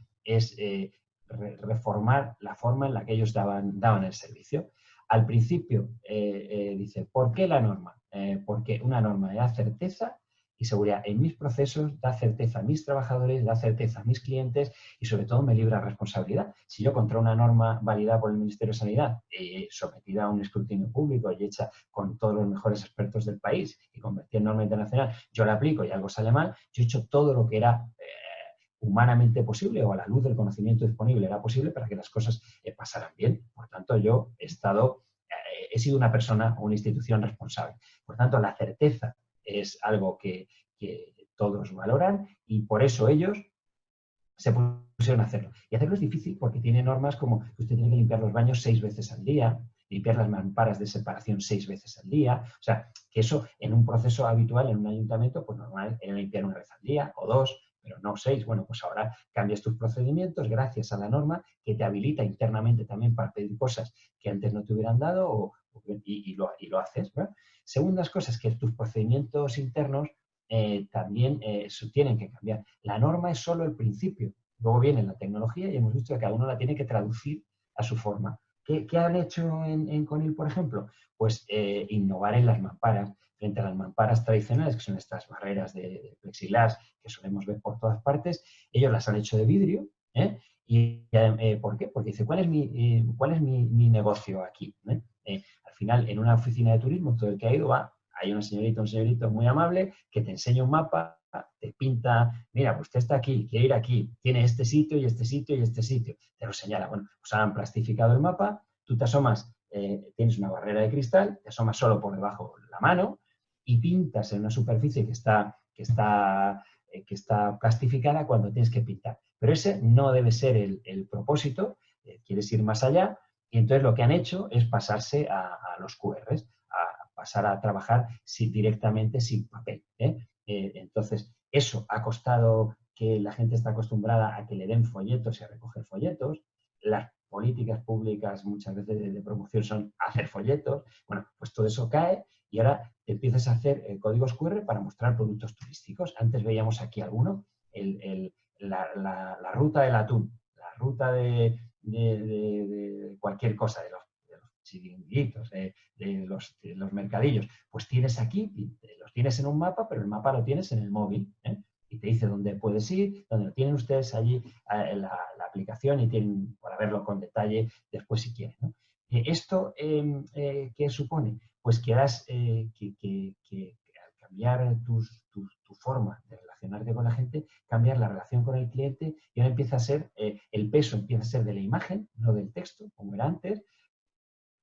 reformar la forma en la que ellos daban el servicio. Al principio dice, ¿por qué la norma? Porque una norma da certeza y seguridad en mis procesos, da certeza a mis trabajadores, da certeza a mis clientes y sobre todo me libra responsabilidad. Si yo contra una norma validada por el Ministerio de Sanidad, sometida a un escrutinio público y hecha con todos los mejores expertos del país y convertida en norma internacional, yo la aplico y algo sale mal, yo he hecho todo lo que era humanamente posible o a la luz del conocimiento disponible era posible para que las cosas pasaran bien. Por tanto, yo he sido una persona o una institución responsable. Por tanto, la certeza es algo que todos valoran y por eso ellos se pusieron a hacerlo. Y hacerlo es difícil porque tiene normas como que usted tiene que limpiar los baños 6 veces al día, limpiar las mamparas de separación 6 veces al día. O sea, que eso en un proceso habitual en un ayuntamiento, pues normal era limpiar una vez al día o 2, pero no 6. Bueno, pues ahora cambias tus procedimientos gracias a la norma que te habilita internamente también para pedir cosas que antes no te hubieran dado y lo haces, ¿verdad? Segundas cosas, que tus procedimientos internos también tienen que cambiar. La norma es solo el principio. Luego viene la tecnología y hemos visto que cada uno la tiene que traducir a su forma. ¿Qué han hecho en CONIL, por ejemplo? Pues innovar en las mamparas. Frente a las mamparas tradicionales, que son estas barreras de plexiglas que solemos ver por todas partes, ellos las han hecho de vidrio. ¿Por qué? Porque dice, ¿cuál es mi negocio aquí? Al final, en una oficina de turismo, todo el que ha ido hay una señorita, un señorito muy amable que te enseña un mapa, te pinta, mira, pues usted está aquí, quiere ir aquí, tiene este sitio y este sitio y este sitio. Te lo señala. Bueno, pues han plastificado el mapa, tú te asomas, tienes una barrera de cristal, te asomas solo por debajo la mano y pintas en una superficie que está plastificada cuando tienes que pintar. Pero ese no debe ser el propósito, quieres ir más allá y entonces lo que han hecho es pasarse a los QRs, pasar a trabajar directamente sin papel. Entonces, eso ha costado que la gente está acostumbrada a que le den folletos y a recoger folletos. Las políticas públicas muchas veces de promoción son hacer folletos. Bueno, pues todo eso cae y ahora empiezas a hacer códigos QR para mostrar productos turísticos. Antes veíamos aquí alguno, la ruta del atún, la ruta de cualquier cosa, de los chiringuitos, de los mercadillos, pues tienes aquí, los tienes en un mapa, pero el mapa lo tienes en el móvil, y te dice dónde puedes ir, dónde lo tienen ustedes allí la aplicación y tienen para verlo con detalle después si quieren, ¿no? ¿Esto qué supone? Pues que al cambiar tu forma de relacionarte con la gente, cambiar la relación con el cliente y ahora empieza a ser, el peso empieza a ser de la imagen, no del texto, como era antes,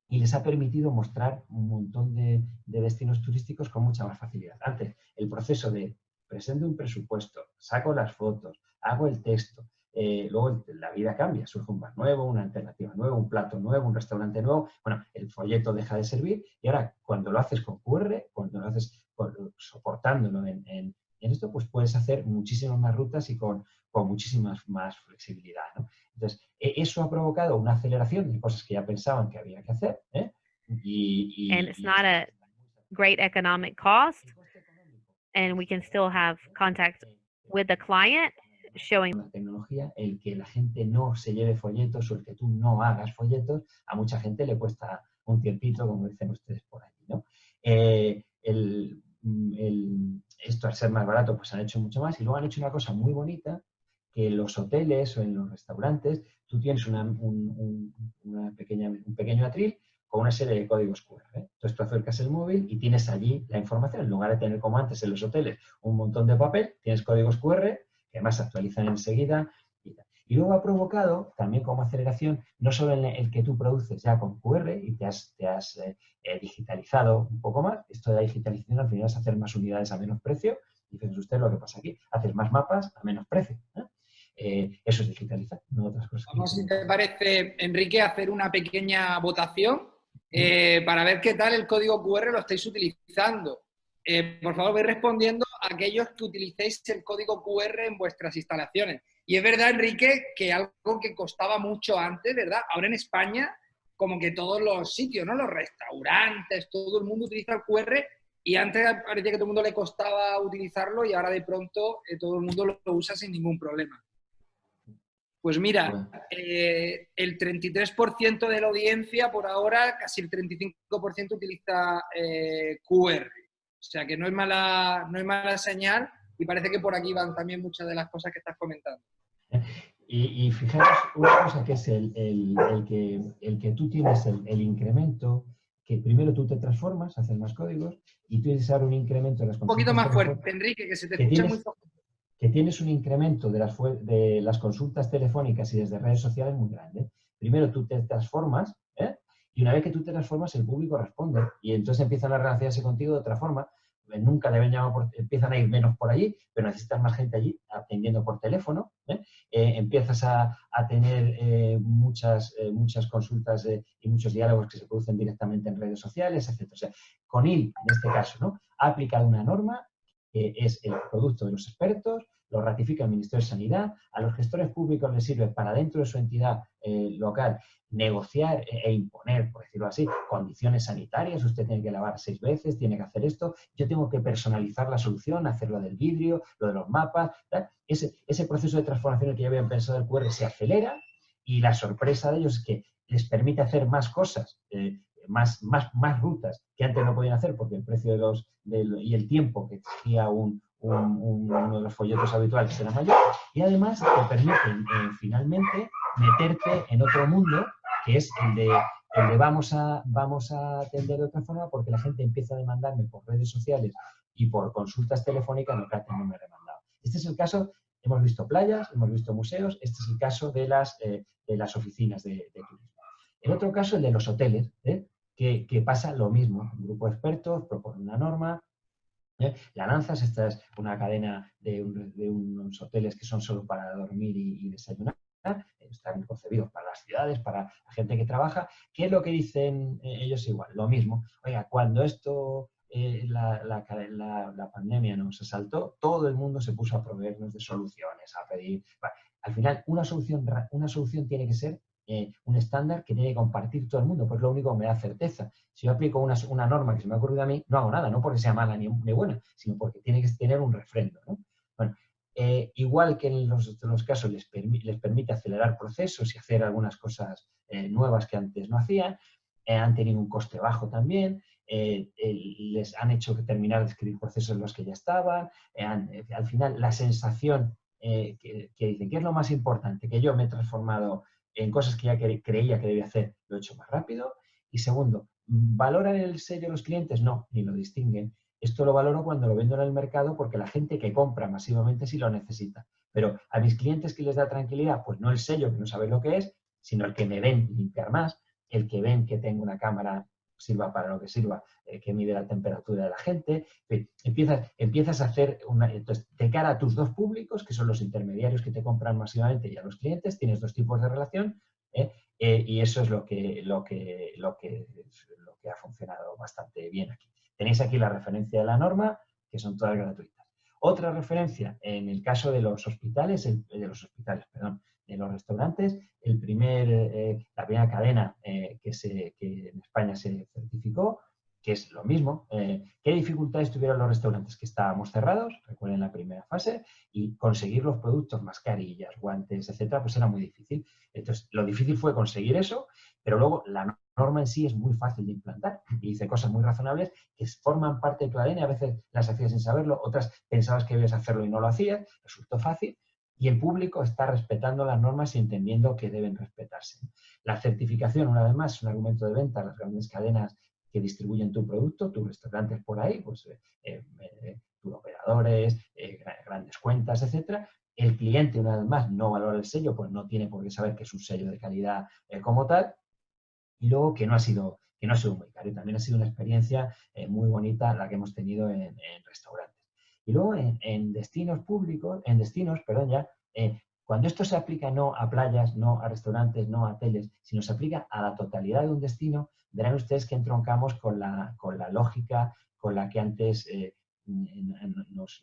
y les ha permitido mostrar un montón de destinos turísticos con mucha más facilidad. Antes, el proceso de presento un presupuesto, saco las fotos, hago el texto, luego la vida cambia, surge un bar nuevo, una alternativa nueva, un plato nuevo, un restaurante nuevo, bueno, el folleto deja de servir y ahora cuando lo haces con QR, cuando lo haces soportándolo en esto, pues puedes hacer muchísimas más rutas y con muchísima más flexibilidad, ¿no? Entonces, eso ha provocado una aceleración de cosas que ya pensaban que había que hacer, And it's not a great economic cost, and we can still have contact with the client, showing la tecnología, el que la gente no se lleve folletos o el que tú no hagas folletos, a mucha gente le cuesta un tiempito, como dicen ustedes por ahí, ¿no? Esto, al ser más barato, pues han hecho mucho más y luego han hecho una cosa muy bonita, que en los hoteles o en los restaurantes tú tienes un pequeño atril con una serie de códigos QR. Entonces tú acercas el móvil y tienes allí la información. En lugar de tener como antes en los hoteles un montón de papel, tienes códigos QR que además se actualizan enseguida. Y luego ha provocado también como aceleración no solo el que tú produces ya con QR y te has digitalizado un poco más. Esto de la digitalización al final es hacer más unidades a menos precio. Y fíjense usted lo que pasa aquí, haces más mapas a menos precio. Eso es digitalizar, no otras cosas. Vamos, si te parece, Enrique, hacer una pequeña votación para ver qué tal el código QR lo estáis utilizando. Por favor, vais respondiendo a aquellos que utilicéis el código QR en vuestras instalaciones. Y es verdad, Enrique, que algo que costaba mucho antes, ¿verdad? Ahora en España, como que todos los sitios, ¿no? Los restaurantes, todo el mundo utiliza el QR y antes parecía que a todo el mundo le costaba utilizarlo y ahora de pronto todo el mundo lo usa sin ningún problema. Pues mira, el 33% de la audiencia por ahora, casi el 35% utiliza QR. O sea que no es mala señal y parece que por aquí van también muchas de las cosas que estás comentando. Y fijaros una cosa que es el que tú tienes el incremento, que primero tú te transformas, haces más códigos y tú tienes ahora un incremento de las consultas. Un poquito más fuerte, Enrique, que se te escucha muy fuerte. Que tienes un incremento de las consultas telefónicas y desde redes sociales muy grande. Primero tú te transformas, y una vez que tú te transformas, el público responde. Y entonces empiezan a relacionarse contigo de otra forma. Nunca deben llamar empiezan a ir menos por allí, pero necesitas más gente allí atendiendo por teléfono. Empiezas a tener muchas consultas y muchos diálogos que se producen directamente en redes sociales, etc. O sea, Conil, en este caso, ¿no?, ha aplicado una norma que es el producto de los expertos, lo ratifica el Ministerio de Sanidad, a los gestores públicos les sirve para dentro de su entidad local negociar e imponer, por decirlo así, condiciones sanitarias. Usted tiene que lavar 6 veces, tiene que hacer esto, yo tengo que personalizar la solución, hacer lo del vidrio, lo de los mapas. Ese proceso de transformación que ya habían pensado del QR se acelera y la sorpresa de ellos es que les permite hacer más cosas, más rutas que antes no podían hacer porque el precio y el tiempo que exigía uno de los folletos habituales era mayor, y además te permiten finalmente meterte en otro mundo que es el de vamos a atender de otra forma porque la gente empieza a demandarme por redes sociales y por consultas telefónicas lo que antes no me demandaba. Este es el caso, hemos visto playas, hemos visto museos, este es el caso de las oficinas de turismo. El otro caso, el de los hoteles, que pasa lo mismo. Un grupo de expertos propone una norma, la lanzas. Esta es una cadena de unos hoteles que son solo para dormir y desayunar. Están concebidos para las ciudades, para la gente que trabaja. ¿Qué es lo que dicen ellos igual? Lo mismo. Oiga, cuando la pandemia nos asaltó, todo el mundo se puso a proveernos de soluciones, a pedir. Bueno, al final, una solución tiene que ser un estándar que tiene que compartir todo el mundo, pues lo único que me da certeza. Si yo aplico una norma que se me ha ocurrido a mí, no hago nada, no porque sea mala ni buena, sino porque tiene que tener un refrendo, ¿no? Bueno, igual que en los casos les permite acelerar procesos y hacer algunas cosas nuevas que antes no hacían, han tenido un coste bajo también, les han hecho terminar de escribir procesos en los que ya estaban, al final la sensación que dicen, ¿qué es lo más importante? Que yo me he transformado en cosas que ya creía que debía hacer, lo he hecho más rápido. Y segundo, ¿valoran el sello los clientes? No, ni lo distinguen. Esto lo valoro cuando lo vendo en el mercado porque la gente que compra masivamente sí lo necesita. Pero a mis clientes, ¿qué les da tranquilidad? Pues no el sello, que no saben lo que es, sino el que me ven limpiar más, el que ven que tengo una cámara, sirva para lo que sirva, que mide la temperatura de la gente. Empiezas a hacer entonces, de cara a tus dos públicos, que son los intermediarios que te compran masivamente, y a los clientes, tienes dos tipos de relación, y eso es lo que ha funcionado bastante bien aquí. Tenéis aquí la referencia de la norma, que son todas gratuitas. Otra referencia, en el caso de los hospitales, de los restaurantes, la primera cadena que en España se certificó que es lo mismo. ¿Qué dificultades tuvieron los restaurantes? Que estábamos cerrados, recuerden la primera fase, y conseguir los productos, mascarillas, guantes, etcétera, pues era muy difícil. Entonces, lo difícil fue conseguir eso, pero luego la norma en sí es muy fácil de implantar y dice cosas muy razonables que forman parte de tu ADN. A veces las hacías sin saberlo, otras pensabas que debías hacerlo y no lo hacías, resultó fácil. Y el público está respetando las normas y entendiendo que deben respetarse. La certificación, una vez más, es un argumento de venta. Las grandes cadenas que distribuyen tu producto, tus restaurantes por ahí, pues turoperadores, grandes cuentas, etcétera. El cliente, una vez más, no valora el sello, pues no tiene por qué saber que es un sello de calidad como tal. Y luego que no ha sido muy caro. Y también ha sido una experiencia muy bonita la que hemos tenido en restaurantes. Y luego en destinos públicos, cuando esto se aplica no a playas, no a restaurantes, no a hoteles, sino se aplica a la totalidad de un destino, verán ustedes que entroncamos con la lógica con la que antes nos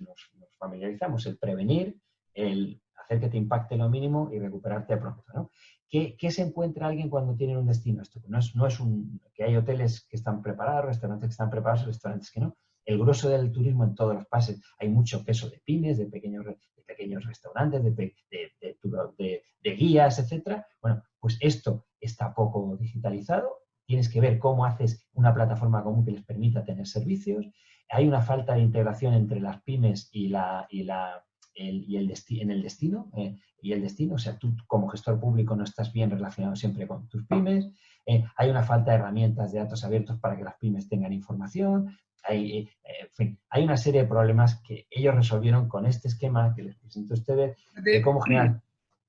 familiarizamos, el prevenir, el hacer que te impacte lo mínimo y recuperarte pronto, ¿no? ¿Qué se encuentra alguien cuando tiene un destino? Esto no es que hay hoteles que están preparados, restaurantes que están preparados, restaurantes que no. El grueso del turismo en todos los países, hay mucho peso de pymes, de pequeños restaurantes, de guías, etcétera. Bueno, pues esto está poco digitalizado. Tienes que ver cómo haces una plataforma común que les permita tener servicios. Hay una falta de integración entre las pymes y el destino. O sea, tú como gestor público no estás bien relacionado siempre con tus pymes. Hay una falta de herramientas de datos abiertos para que las pymes tengan información. En fin, hay una serie de problemas que ellos resolvieron con este esquema que les presento a ustedes de cómo generar.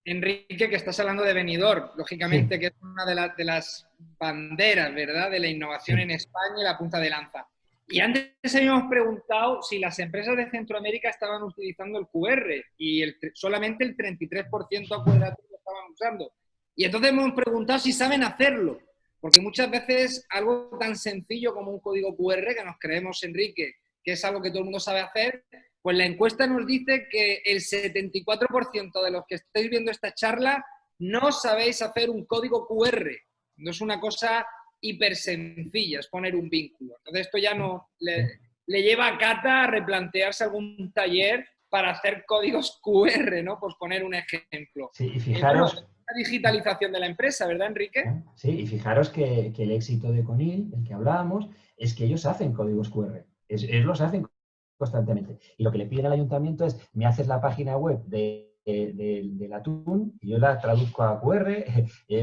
Enrique, que estás hablando de Benidorm, lógicamente, Sí. que es una de las banderas, ¿verdad?, de la innovación Sí. en España y la punta de lanza. Y antes habíamos preguntado si las empresas de Centroamérica estaban utilizando el QR y solamente el 33% acuérdate lo estaban usando. Y entonces hemos preguntado si saben hacerlo, porque muchas veces algo tan sencillo como un código QR, que nos creemos, Enrique, que es algo que todo el mundo sabe hacer, pues la encuesta nos dice que el 74% de los que estáis viendo esta charla no sabéis hacer un código QR. No es una cosa hiper sencilla, es poner un vínculo. Entonces esto ya no le lleva a Cata a replantearse algún taller para hacer códigos QR, ¿no? Pues poner un ejemplo. Sí, y fijaros... la digitalización de la empresa, ¿verdad, Enrique? Sí, y fijaros que el éxito de Conil, del que hablábamos, es que ellos hacen códigos QR. Ellos los hacen constantemente. Y lo que le piden al ayuntamiento es, me haces la página web del atún y yo la traduzco a QR,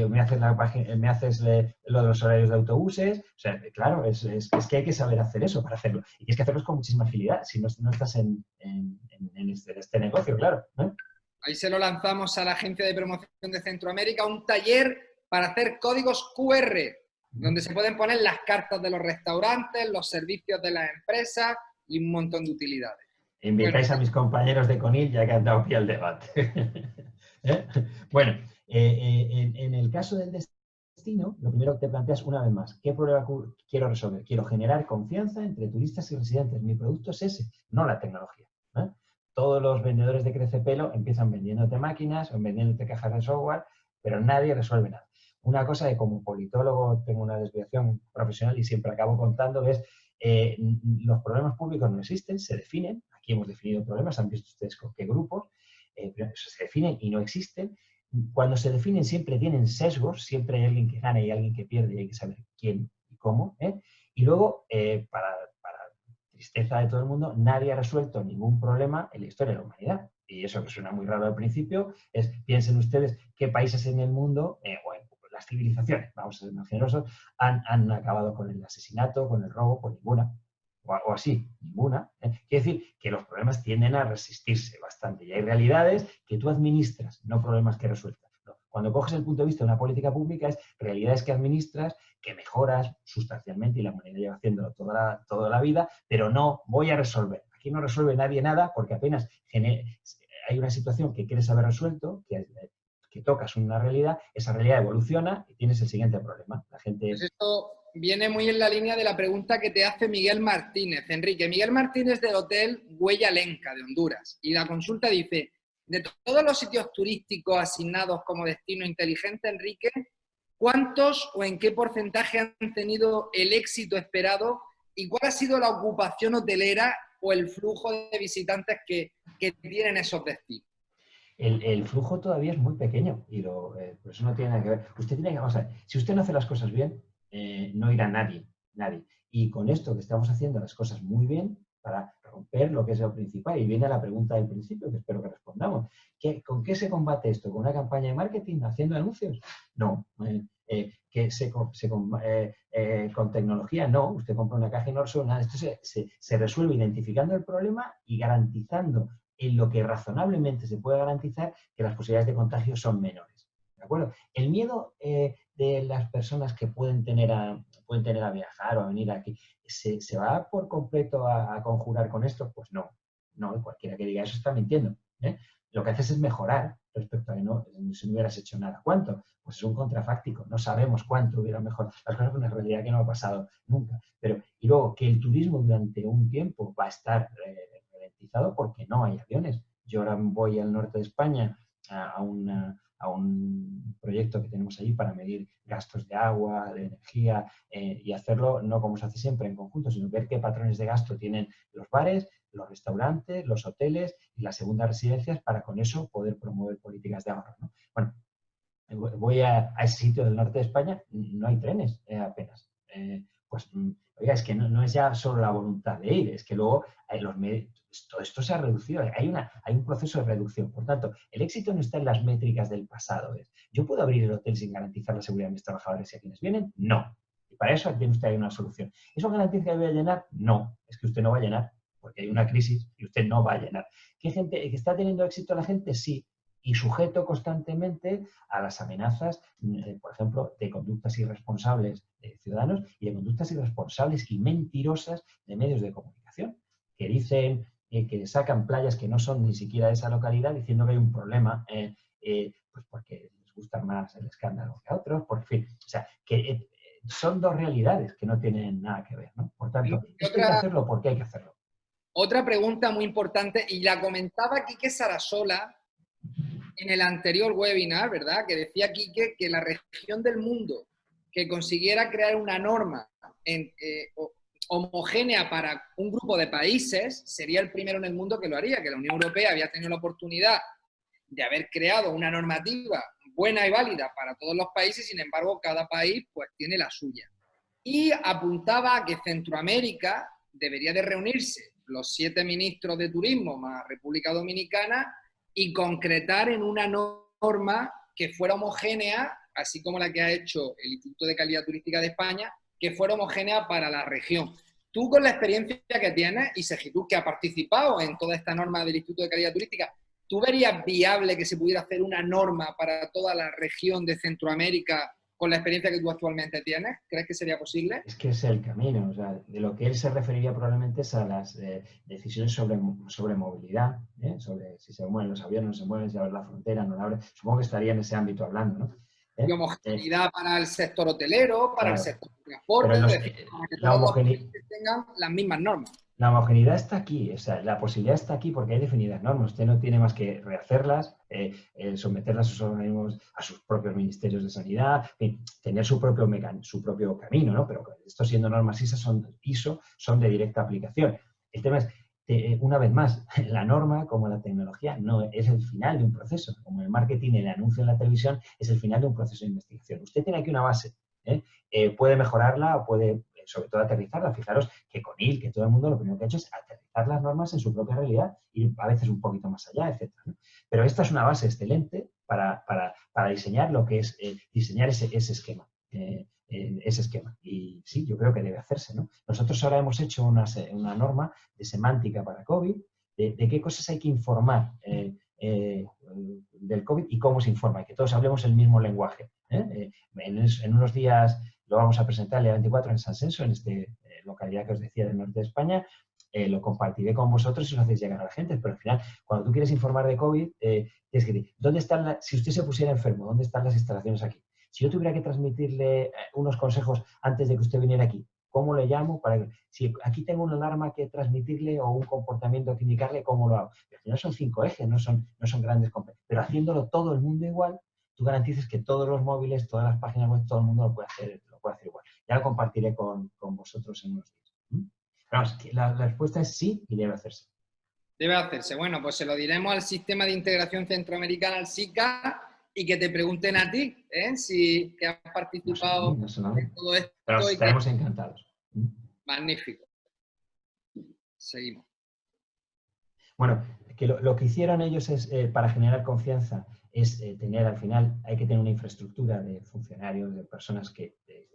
me haces la página, me haces lo de los horarios de autobuses. O sea, claro, es que hay que saber hacer eso para hacerlo. Y tienes que hacerlo con muchísima agilidad, si no estás en este negocio, claro, ¿no? Ahí se lo lanzamos a la Agencia de Promoción de Centroamérica, un taller para hacer códigos QR, donde se pueden poner las cartas de los restaurantes, los servicios de las empresas y un montón de utilidades. Invitáis a mis compañeros de Conil ya que han dado pie al debate. Bueno, en el caso del destino, lo primero que te planteas una vez más, ¿qué problema quiero resolver? Quiero generar confianza entre turistas y residentes. Mi producto es ese, no la tecnología. Todos los vendedores de Crecepelo empiezan vendiéndote máquinas o vendiéndote cajas de software, pero nadie resuelve nada. Una cosa que como politólogo tengo una desviación profesional y siempre acabo contando es los problemas públicos no existen, se definen. Aquí hemos definido problemas, han visto ustedes con qué grupos, pero se definen y no existen. Cuando se definen siempre tienen sesgos, siempre hay alguien que gana y alguien que pierde y hay que saber quién y cómo. Y luego, para tristeza de todo el mundo, nadie ha resuelto ningún problema en la historia de la humanidad. Y eso que suena muy raro al principio es, piensen ustedes qué países en el mundo, las civilizaciones, vamos a ser más generosos, han acabado con el asesinato, con el robo, con ninguna. O así, ninguna. Quiere decir que los problemas tienden a resistirse bastante. Y hay realidades que tú administras, no problemas que resueltas. No. Cuando coges el punto de vista de una política pública, es realidades que administras, que mejoras sustancialmente, y la humanidad lleva haciéndolo toda la vida, pero no voy a resolver. Aquí no resuelve nadie nada porque apenas hay una situación que quieres haber resuelto, que tocas una realidad, esa realidad evoluciona y tienes el siguiente problema. La gente... Pues esto viene muy en la línea de la pregunta que te hace Miguel Martínez. Enrique, Miguel Martínez del Hotel Huella Lenca de Honduras. Y la consulta dice, de todos los sitios turísticos asignados como destino inteligente, Enrique, ¿cuántos o en qué porcentaje han tenido el éxito esperado ¿Y cuál ha sido la ocupación hotelera o el flujo de visitantes que tienen esos destinos? El flujo todavía es muy pequeño y por eso no tiene nada que ver. Usted tiene que, vamos a ver, si usted no hace las cosas bien, no irá nadie. Y con esto que estamos haciendo las cosas muy bien, para romper lo que es lo principal, y viene la pregunta del principio, que espero que respondamos. ¿Con qué se combate esto? ¿Con una campaña de marketing? ¿Haciendo anuncios? No. Con tecnología, no. Usted compra una caja Innorso, nada. Esto se resuelve identificando el problema y garantizando en lo que razonablemente se puede garantizar que las posibilidades de contagio son menores. ¿De acuerdo? El miedo de las personas que pueden tener a viajar o a venir aquí, ¿se va por completo a conjurar con esto? Pues no. No, cualquiera que diga eso está mintiendo. Lo que haces es mejorar respecto a que si no hubieras hecho nada. ¿Cuánto? Pues es un contrafáctico. No sabemos cuánto hubiera mejorado. Las cosas son una realidad que no ha pasado nunca. Y luego, que el turismo durante un tiempo va a estar ralentizado porque no hay aviones. Yo ahora voy al norte de España a un proyecto que tenemos allí para medir gastos de agua, de energía, y hacerlo no como se hace siempre en conjunto, sino ver qué patrones de gasto tienen los bares, los restaurantes, los hoteles y las segundas residencias, para con eso poder promover políticas de ahorro, ¿no? Bueno, voy a ese sitio del norte de España, no hay trenes apenas. Oiga, es que no es ya solo la voluntad de ir, es que luego los medios, todo esto se ha reducido, hay un proceso de reducción. Por tanto, el éxito no está en las métricas del pasado. ¿Yo puedo abrir el hotel sin garantizar la seguridad de mis trabajadores y a quienes vienen? No. Y para eso tiene usted una solución. ¿Eso garantiza que voy a llenar? No. Es que usted no va a llenar, porque hay una crisis y usted no va a llenar. ¿Qué gente que está teniendo éxito la gente? Sí. Y sujeto constantemente a las amenazas, por ejemplo, de conductas irresponsables de ciudadanos y de conductas irresponsables y mentirosas de medios de comunicación, que dicen que sacan playas que no son ni siquiera de esa localidad, diciendo que hay un problema, pues porque les gusta más el escándalo que a otros, por fin. O sea, que son dos realidades que no tienen nada que ver, ¿no? Por tanto, esto hay que hacerlo porque hay que hacerlo. Otra pregunta muy importante, y la comentaba Quique Sarasola en el anterior webinar, ¿verdad? Que decía Quique que la región del mundo que consiguiera crear una norma homogénea para un grupo de países sería el primero en el mundo que lo haría, que la Unión Europea había tenido la oportunidad de haber creado una normativa buena y válida para todos los países, sin embargo, cada país pues tiene la suya. Y apuntaba a que Centroamérica debería de reunirse los 7 ministros de turismo más República Dominicana y concretar en una norma que fuera homogénea, así como la que ha hecho el Instituto de Calidad Turística de España, que fuera homogénea para la región. Tú, con la experiencia que tienes, y Sergitú, que ha participado en toda esta norma del Instituto de Calidad Turística, ¿tú verías viable que se pudiera hacer una norma para toda la región de Centroamérica con la experiencia que tú actualmente tienes? ¿Crees que sería posible? Es que es el camino. O sea, de lo que él se referiría probablemente es a las decisiones sobre movilidad, sobre si se mueven los aviones, no se mueven, si abre la frontera, no la abre. Supongo que estaría en ese ámbito hablando, ¿no? Y homogeneidad para el sector hotelero, para el sector de transporte, para que todos los países tengan las mismas normas. La homogeneidad está aquí, o sea, la posibilidad está aquí porque hay definidas normas. Usted no tiene más que rehacerlas, someterlas a sus organismos, a sus propios ministerios de sanidad, en fin, tener su propio camino, ¿no? Pero esto, siendo normas ISO, son de directa aplicación. El tema es, una vez más, la norma, como la tecnología, no es el final de un proceso. Como el marketing, el anuncio en la televisión, es el final de un proceso de investigación. Usted tiene aquí una base, puede mejorarla o puede, sobre todo, aterrizarla. Fijaros que con IL, que todo el mundo lo primero que ha hecho es aterrizar las normas en su propia realidad y a veces un poquito más allá, etc., ¿no? Pero esta es una base excelente para diseñar lo que es diseñar ese esquema. Ese esquema. Y sí, yo creo que debe hacerse, ¿no? Nosotros ahora hemos hecho una norma de semántica para COVID, de qué cosas hay que informar del COVID y cómo se informa, y que todos hablemos el mismo lenguaje. En unos días lo vamos a presentar el día 24 en San Senso, en esta localidad que os decía del norte de España. Lo compartiré con vosotros y os hacéis llegar a la gente, pero al final, cuando tú quieres informar de COVID, tienes que decir, ¿dónde están si usted se pusiera enfermo, ¿dónde están las instalaciones aquí? Si yo tuviera que transmitirle unos consejos antes de que usted viniera aquí, ¿cómo le llamo? Si aquí tengo una alarma que transmitirle o un comportamiento que indicarle, ¿cómo lo hago? Y al final son 5 ejes, no son grandes complejos. Pero haciéndolo todo el mundo igual, tú garantices que todos los móviles, todas las páginas web, todo el mundo lo puede hacer igual. Ya lo compartiré con vosotros en unos días. Vamos, que la respuesta es sí y debe hacerse. Debe hacerse. Bueno, pues se lo diremos al Sistema de Integración Centroamericana, al SICA, y que te pregunten a ti, si que has participado No sé, no sé, en todo esto. pero Y que... estaremos encantados. Magnífico. Seguimos. Bueno, que lo que hicieron ellos es, para generar confianza, es tener al final, hay que tener una infraestructura de funcionarios, de personas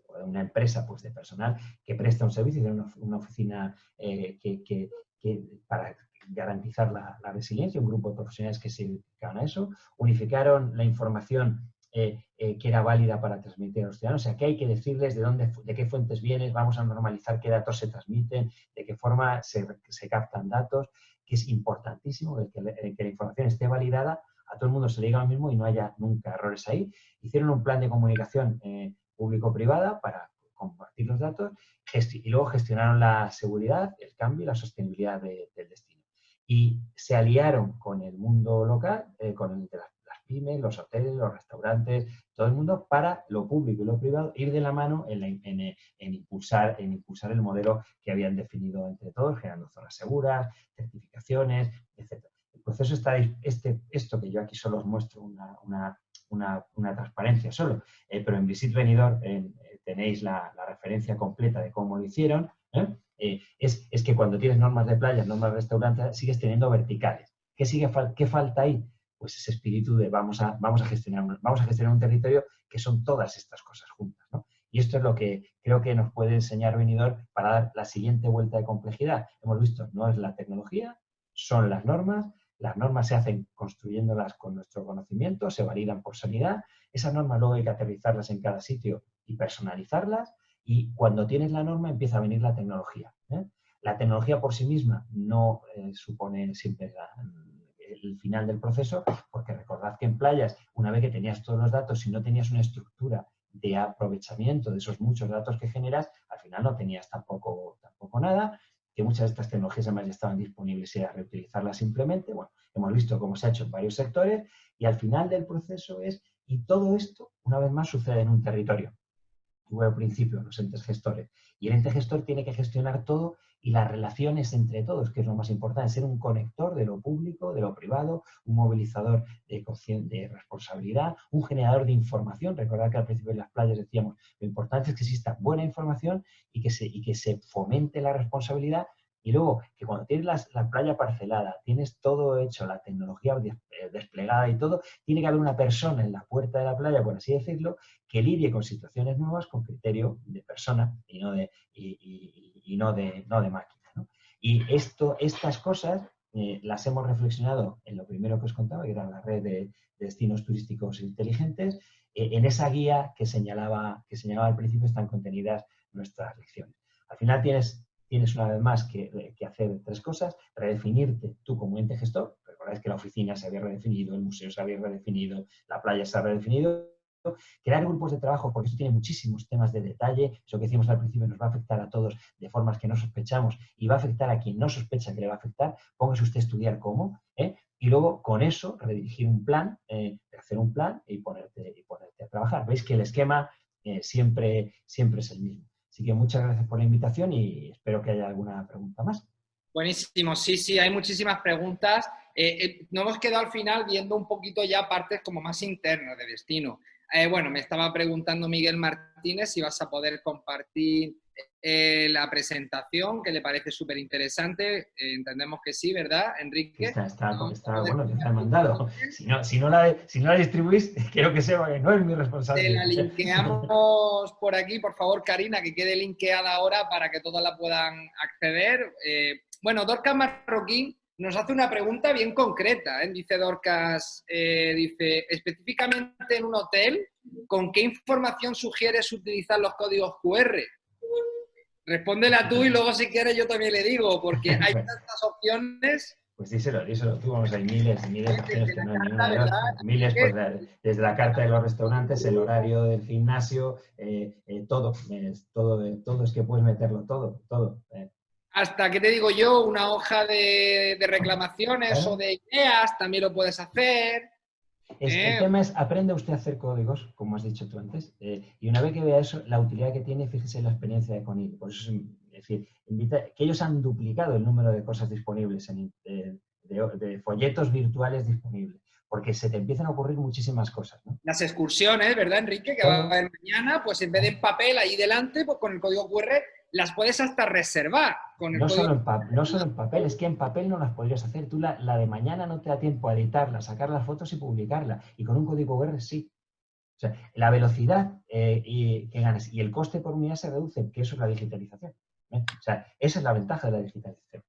o de una empresa, pues de personal que presta un servicio, de una oficina para garantizar la resiliencia, un grupo de profesionales que se dedicaban a eso, unificaron la información que era válida para transmitir a los ciudadanos, o sea, que hay que decirles de qué fuentes vienes, vamos a normalizar qué datos se transmiten, de qué forma se captan datos, que es importantísimo que la información esté validada, a todo el mundo se le diga lo mismo y no haya nunca errores ahí. Hicieron un plan de comunicación público-privada para compartir los datos y luego gestionaron la seguridad, el cambio y la sostenibilidad del destino. Y se aliaron con el mundo local, con el de las pymes, los hoteles, los restaurantes, todo el mundo, para lo público y lo privado, ir de la mano en impulsar el modelo que habían definido entre todos, generando zonas seguras, certificaciones, etc. El proceso está, esto que yo aquí solo os muestro una transparencia solo, pero en Visit Benidorm tenéis la referencia completa de cómo lo hicieron, es que cuando tienes normas de playas, normas de restaurantes, sigues teniendo verticales. ¿Qué falta ahí? Pues ese espíritu de vamos a gestionar un territorio que son todas estas cosas juntas, ¿no? Y esto es lo que creo que nos puede enseñar Benidorm para dar la siguiente vuelta de complejidad. Hemos visto, no es la tecnología, son las normas se hacen construyéndolas con nuestro conocimiento, se validan por sanidad, esas normas luego hay que aterrizarlas en cada sitio y personalizarlas, y cuando tienes la norma empieza a venir la tecnología, ¿eh? La tecnología por sí misma no supone siempre el final del proceso, porque recordad que en playas, una vez que tenías todos los datos, si no tenías una estructura de aprovechamiento de esos muchos datos que generas, al final no tenías tampoco nada, que muchas de estas tecnologías además ya estaban disponibles y era reutilizarlas simplemente. Bueno, hemos visto cómo se ha hecho en varios sectores y al final del proceso y todo esto, una vez más, sucede en un territorio. Tuve al principio los entes gestores. Y el ente gestor tiene que gestionar todo y las relaciones entre todos, que es lo más importante, ser un conector de lo público, de lo privado, un movilizador de responsabilidad, un generador de información. Recordad que al principio de las playas decíamos, lo importante es que exista buena información y que se fomente la responsabilidad. Y luego, que cuando tienes la playa parcelada, tienes todo hecho, la tecnología desplegada y todo, tiene que haber una persona en la puerta de la playa, por así decirlo, que lidie con situaciones nuevas con criterio de persona y no de máquina, ¿no? Y estas cosas las hemos reflexionado en lo primero que os contaba, que era la red de destinos turísticos inteligentes. En esa guía que señalaba al principio están contenidas nuestras lecciones. Al final tienes una vez más que hacer tres cosas: redefinirte tú como ente gestor. Recordáis que la oficina se había redefinido, el museo se había redefinido, la playa se ha redefinido. Crear grupos de trabajo, porque esto tiene muchísimos temas de detalle. Eso que decíamos al principio nos va a afectar a todos de formas que no sospechamos y va a afectar a quien no sospecha que le va a afectar. Póngase usted a estudiar cómo, y luego con eso redirigir un plan, hacer un plan y ponerte a trabajar. Veis que el esquema siempre es el mismo. Así que muchas gracias por la invitación y espero que haya alguna pregunta más. Buenísimo, sí, hay muchísimas preguntas. Nos hemos quedado al final viendo un poquito ya partes como más internas de destino. Bueno, me estaba preguntando Miguel Martínez si vas a poder compartir la presentación, que le parece súper interesante. Entendemos que sí, ¿verdad, Enrique? Bueno, te la he mandado. Si no la distribuís, quiero que sepa que no es mi responsabilidad. Te la linkeamos por aquí, por favor, Karina, que quede linkeada ahora para que todas la puedan acceder. Bueno, Dorcas Marroquín nos hace una pregunta bien concreta. Dice Dorcas, dice, específicamente en un hotel, ¿con qué información sugieres utilizar los códigos QR? Respóndela tú y luego si quieres yo también le digo, porque hay tantas opciones. Pues díselo tú, vamos, hay miles de opciones que no hay ninguna de otras. Miles, pues desde la carta de los restaurantes, el horario del gimnasio, todo es que puedes meterlo todo. Hasta, ¿qué te digo yo? Una hoja de reclamaciones o de ideas también lo puedes hacer. El tema es, aprende usted a hacer códigos, como has dicho tú antes, y una vez que vea eso, la utilidad que tiene, fíjese en la experiencia de Conil. Por eso es decir, que ellos han duplicado el número de cosas disponibles, de folletos virtuales disponibles, porque se te empiezan a ocurrir muchísimas cosas, ¿no? Las excursiones, ¿verdad, Enrique? Que va a haber mañana, pues en vez de en papel ahí delante, pues con el código QR las puedes hasta reservar. Con el No solo código... en papel, es que en papel no las podrías hacer. Tú la de mañana no te da tiempo a editarla, sacar las fotos y publicarla. Y con un código QR sí. O sea, la velocidad que ganas y el coste por unidad se reduce, que eso es la digitalización. O sea, esa es la ventaja de la digitalización.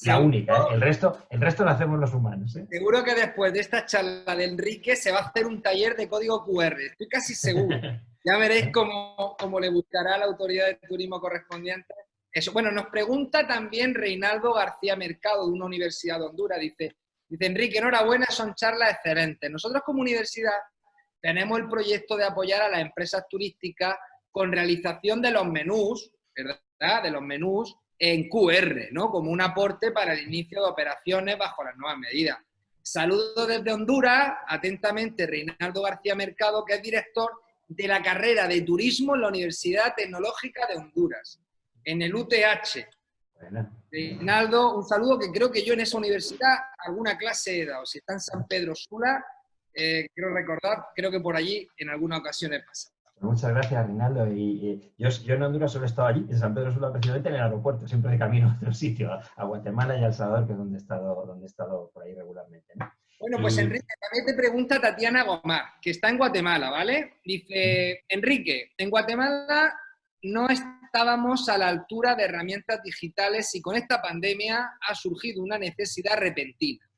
La única, ¿eh? El resto lo hacemos los humanos, ¿eh? Seguro que después de esta charla de Enrique se va a hacer un taller de código QR. Estoy casi seguro. Ya veréis cómo le buscará a la autoridad de turismo correspondiente. Eso. Bueno, nos pregunta también Reinaldo García Mercado, de una universidad de Honduras. Dice Enrique, enhorabuena, son charlas excelentes. Nosotros como universidad tenemos el proyecto de apoyar a las empresas turísticas con realización de los menús, ¿verdad? De los menús en QR, ¿no? Como un aporte para el inicio de operaciones bajo las nuevas medidas. Saludos desde Honduras, atentamente Reinaldo García Mercado, que es director de la carrera de turismo en la Universidad Tecnológica de Honduras, en el UTH. Bueno. Reinaldo, un saludo, que creo que yo en esa universidad alguna clase he dado. Si está en San Pedro Sula, quiero recordar, creo que por allí en alguna ocasión he pasado. Muchas gracias, Reinaldo. Yo en Honduras solo he estado allí, en San Pedro Sula, precisamente en el aeropuerto, siempre de camino a otro sitio, a Guatemala y a El Salvador, que es donde he estado por ahí regularmente, ¿no? Bueno, pues Enrique, también te pregunta Tatiana Gomar, que está en Guatemala, ¿vale? Dice, Enrique, en Guatemala no estábamos a la altura de herramientas digitales y con esta pandemia ha surgido una necesidad repentina.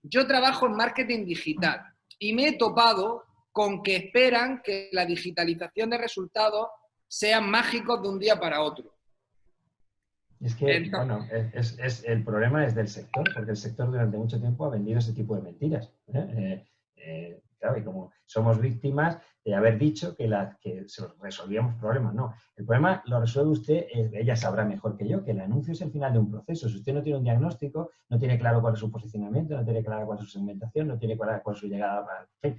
Yo trabajo en marketing digital y me he topado con que esperan que la digitalización de resultados sean mágicos de un día para otro. Es que, bueno, el problema es del sector, porque el sector durante mucho tiempo ha vendido ese tipo de mentiras. Claro, y como somos víctimas de haber dicho que resolvíamos problemas, no. El problema lo resuelve usted, ella sabrá mejor que yo, que el anuncio es el final de un proceso. Si usted no tiene un diagnóstico, no tiene claro cuál es su posicionamiento, no tiene claro cuál es su segmentación, no tiene claro cuál es su llegada.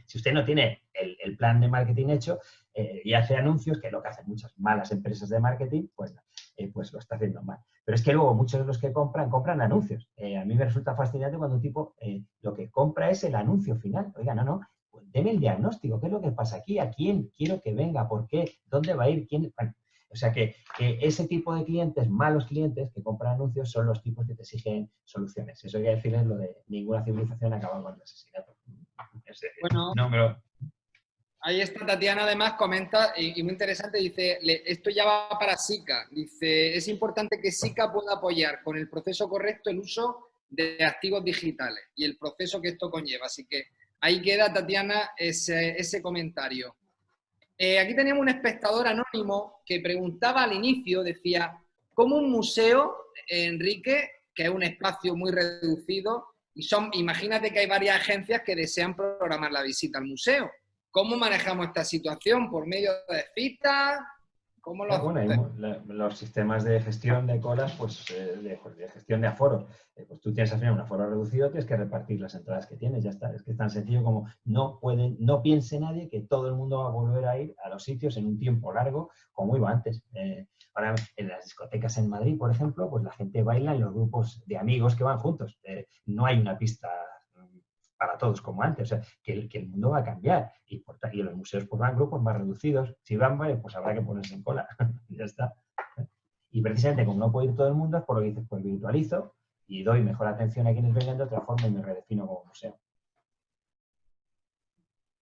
Si usted no tiene el plan de marketing hecho y hace anuncios, que es lo que hacen muchas malas empresas de marketing, pues lo está haciendo mal. Pero es que luego muchos de los que compran anuncios. A mí me resulta fascinante cuando un tipo lo que compra es el anuncio final. Oiga, no, pues deme el diagnóstico. ¿Qué es lo que pasa aquí? ¿A quién quiero que venga? ¿Por qué? ¿Dónde va a ir? ¿Quién? Bueno, o sea que ese tipo de clientes, malos clientes que compran anuncios, son los tipos que te exigen soluciones. Eso hay que decirles lo de ninguna civilización acaba con el asesinato. Bueno, ahí está Tatiana, además, comenta, y muy interesante, dice, esto ya va para SICA. Dice, es importante que SICA pueda apoyar con el proceso correcto el uso de activos digitales y el proceso que esto conlleva. Así que ahí queda, Tatiana, ese comentario. Aquí teníamos un espectador anónimo que preguntaba al inicio, decía, ¿cómo un museo, Enrique, que es un espacio muy reducido, imagínate que hay varias agencias que desean programar la visita al museo? ¿Cómo manejamos esta situación? ¿Por medio de citas? ¿Cómo lo hacemos? Los sistemas de gestión de colas, pues de gestión de aforo. Pues tú tienes al final un aforo reducido, tienes que repartir las entradas que tienes, ya está. Es que es tan sencillo como no piense nadie que todo el mundo va a volver a ir a los sitios en un tiempo largo, como iba antes. Ahora, en las discotecas en Madrid, por ejemplo, pues la gente baila en los grupos de amigos que van juntos. No hay una pista para todos como antes, o sea, que el mundo va a cambiar y los museos pues van grupos más reducidos, si van varios pues habrá que ponerse en cola, ya está. Y precisamente como no puede ir todo el mundo es por lo que dices, pues virtualizo y doy mejor atención a quienes vengan de otra forma y me redefino como museo.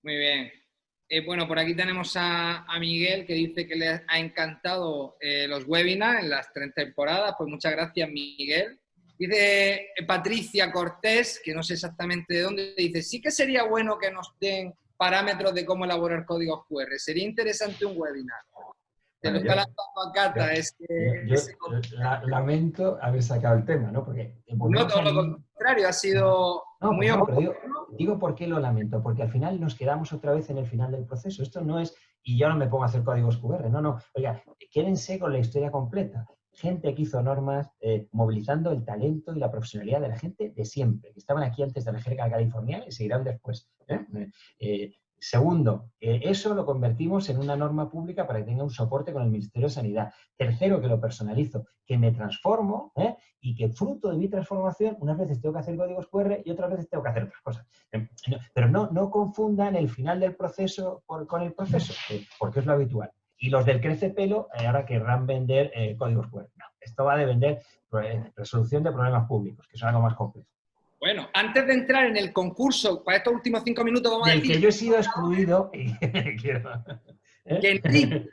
Muy bien. Bueno, por aquí tenemos a Miguel, que dice que le ha encantado los webinars en las 3 temporadas, pues muchas gracias, Miguel. Dice Patricia Cortés, que no sé exactamente de dónde, dice, sí que sería bueno que nos den parámetros de cómo elaborar códigos QR. Sería interesante un webinar. Te lo está lanzando a Cata. Lamento haber sacado el tema, ¿no? Porque no, todo lo contrario, ha sido muy pero digo por qué lo lamento, porque al final nos quedamos otra vez en el final del proceso. Esto no es, y yo no me pongo a hacer códigos QR, no. Oiga, quédense con la historia completa. gente que hizo normas movilizando el talento y la profesionalidad de la gente de siempre, que estaban aquí antes de la jerga californiana y seguirán después. Segundo, eso lo convertimos en una norma pública para que tenga un soporte con el Ministerio de Sanidad. Tercero, que lo personalizo, que me transformo y que fruto de mi transformación, unas veces tengo que hacer códigos QR y otras veces tengo que hacer otras cosas. Pero no confundan el final del proceso con el proceso, porque es lo habitual. Y los del crece pelo ahora querrán vender códigos QR. No, esto va de vender resolución de problemas públicos, que es algo más complejo. Bueno, antes de entrar en el concurso, para estos últimos 5 minutos vamos a Del decir... que yo he sido excluido y quiero... que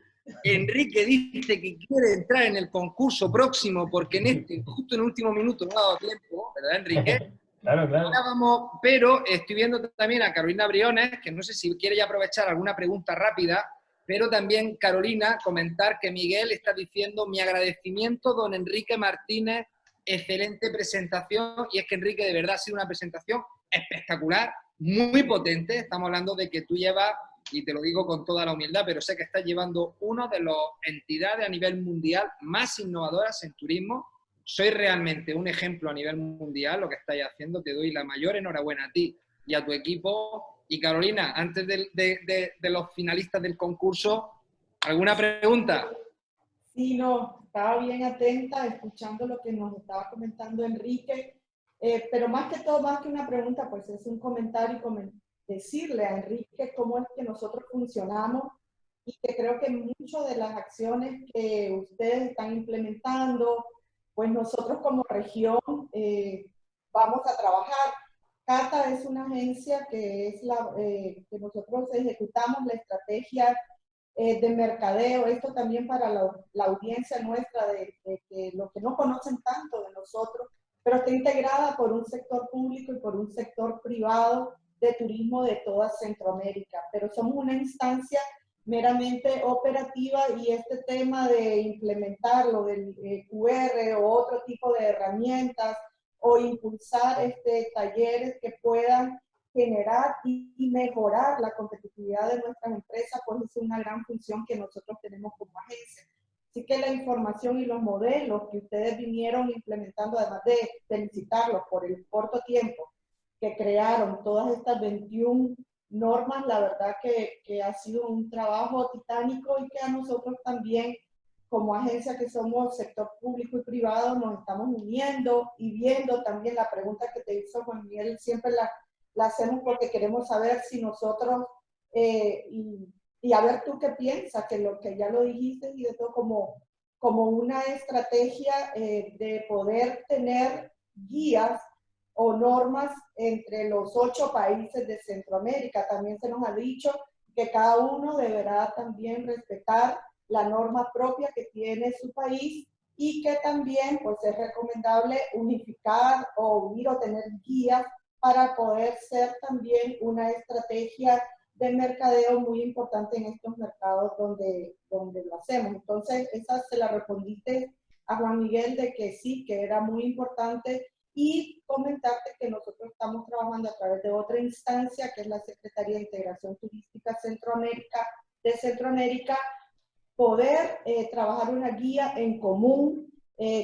Enrique dice que quiere entrar en el concurso próximo porque justo en el último minuto no ha dado tiempo, ¿verdad, Enrique? Claro. Ahora vamos, pero estoy viendo también a Carolina Briones, que no sé si quiere ya aprovechar alguna pregunta rápida, pero también, Carolina, comentar que Miguel está diciendo mi agradecimiento, don Enrique Martínez, excelente presentación, y es que Enrique, de verdad, ha sido una presentación espectacular, muy potente. Estamos hablando de que tú llevas, y te lo digo con toda la humildad, pero sé que estás llevando una de las entidades a nivel mundial más innovadoras en turismo. Soy realmente un ejemplo a nivel mundial, lo que estáis haciendo. Te doy la mayor enhorabuena a ti y a tu equipo. Y Carolina, antes de los finalistas del concurso, ¿alguna pregunta? Sí, no, estaba bien atenta, escuchando lo que nos estaba comentando Enrique, pero más que todo, más que una pregunta, pues es un comentario y decirle a Enrique cómo es que nosotros funcionamos y que creo que muchas de las acciones que ustedes están implementando, pues nosotros como región vamos a trabajar. CATA es una agencia que es que nosotros ejecutamos la estrategia de mercadeo, esto también para la audiencia nuestra, de que los que no conocen tanto de nosotros, pero está integrada por un sector público y por un sector privado de turismo de toda Centroamérica, pero somos una instancia meramente operativa y este tema de implementarlo del QR o otro tipo de herramientas o impulsar talleres que puedan generar y mejorar la competitividad de nuestras empresas, pues es una gran función que nosotros tenemos como agencia. Así que la información y los modelos que ustedes vinieron implementando, además de felicitarlos por el corto tiempo que crearon todas estas 21 normas, la verdad que ha sido un trabajo titánico y que a nosotros también, como agencia que somos sector público y privado, nos estamos uniendo y viendo también la pregunta que te hizo Juan Miguel, siempre la hacemos porque queremos saber si nosotros, y a ver tú qué piensas, que lo que ya lo dijiste y de todo como una estrategia de poder tener guías o normas entre los 8 países de Centroamérica. También se nos ha dicho que cada uno deberá también respetar la norma propia que tiene su país y que también pues es recomendable unificar o unir o tener guías para poder ser también una estrategia de mercadeo muy importante en estos mercados donde lo hacemos. Entonces, esa se la respondiste a Juan Miguel de que sí, que era muy importante, y comentarte que nosotros estamos trabajando a través de otra instancia que es la Secretaría de Integración Turística de Centroamérica, poder trabajar una guía en común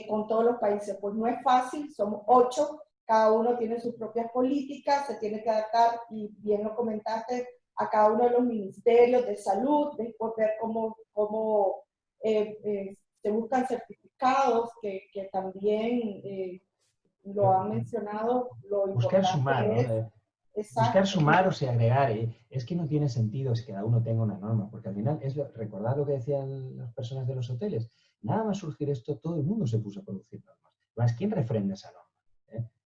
con todos los países. Pues no es fácil, somos 8, cada uno tiene sus propias políticas, se tiene que adaptar, y bien lo comentaste, a cada uno de los ministerios de salud, después ver cómo se buscan certificados, que también lo han mencionado, lo buscar importante sumar, ¿no? es. Buscar sumar o sea, agregar. Es que no tiene sentido si cada uno tenga una norma, porque al final es recordar lo que decían las personas de los hoteles. Nada más surgir esto, todo el mundo se puso a producir normas. Además, ¿quién refrenda esa norma?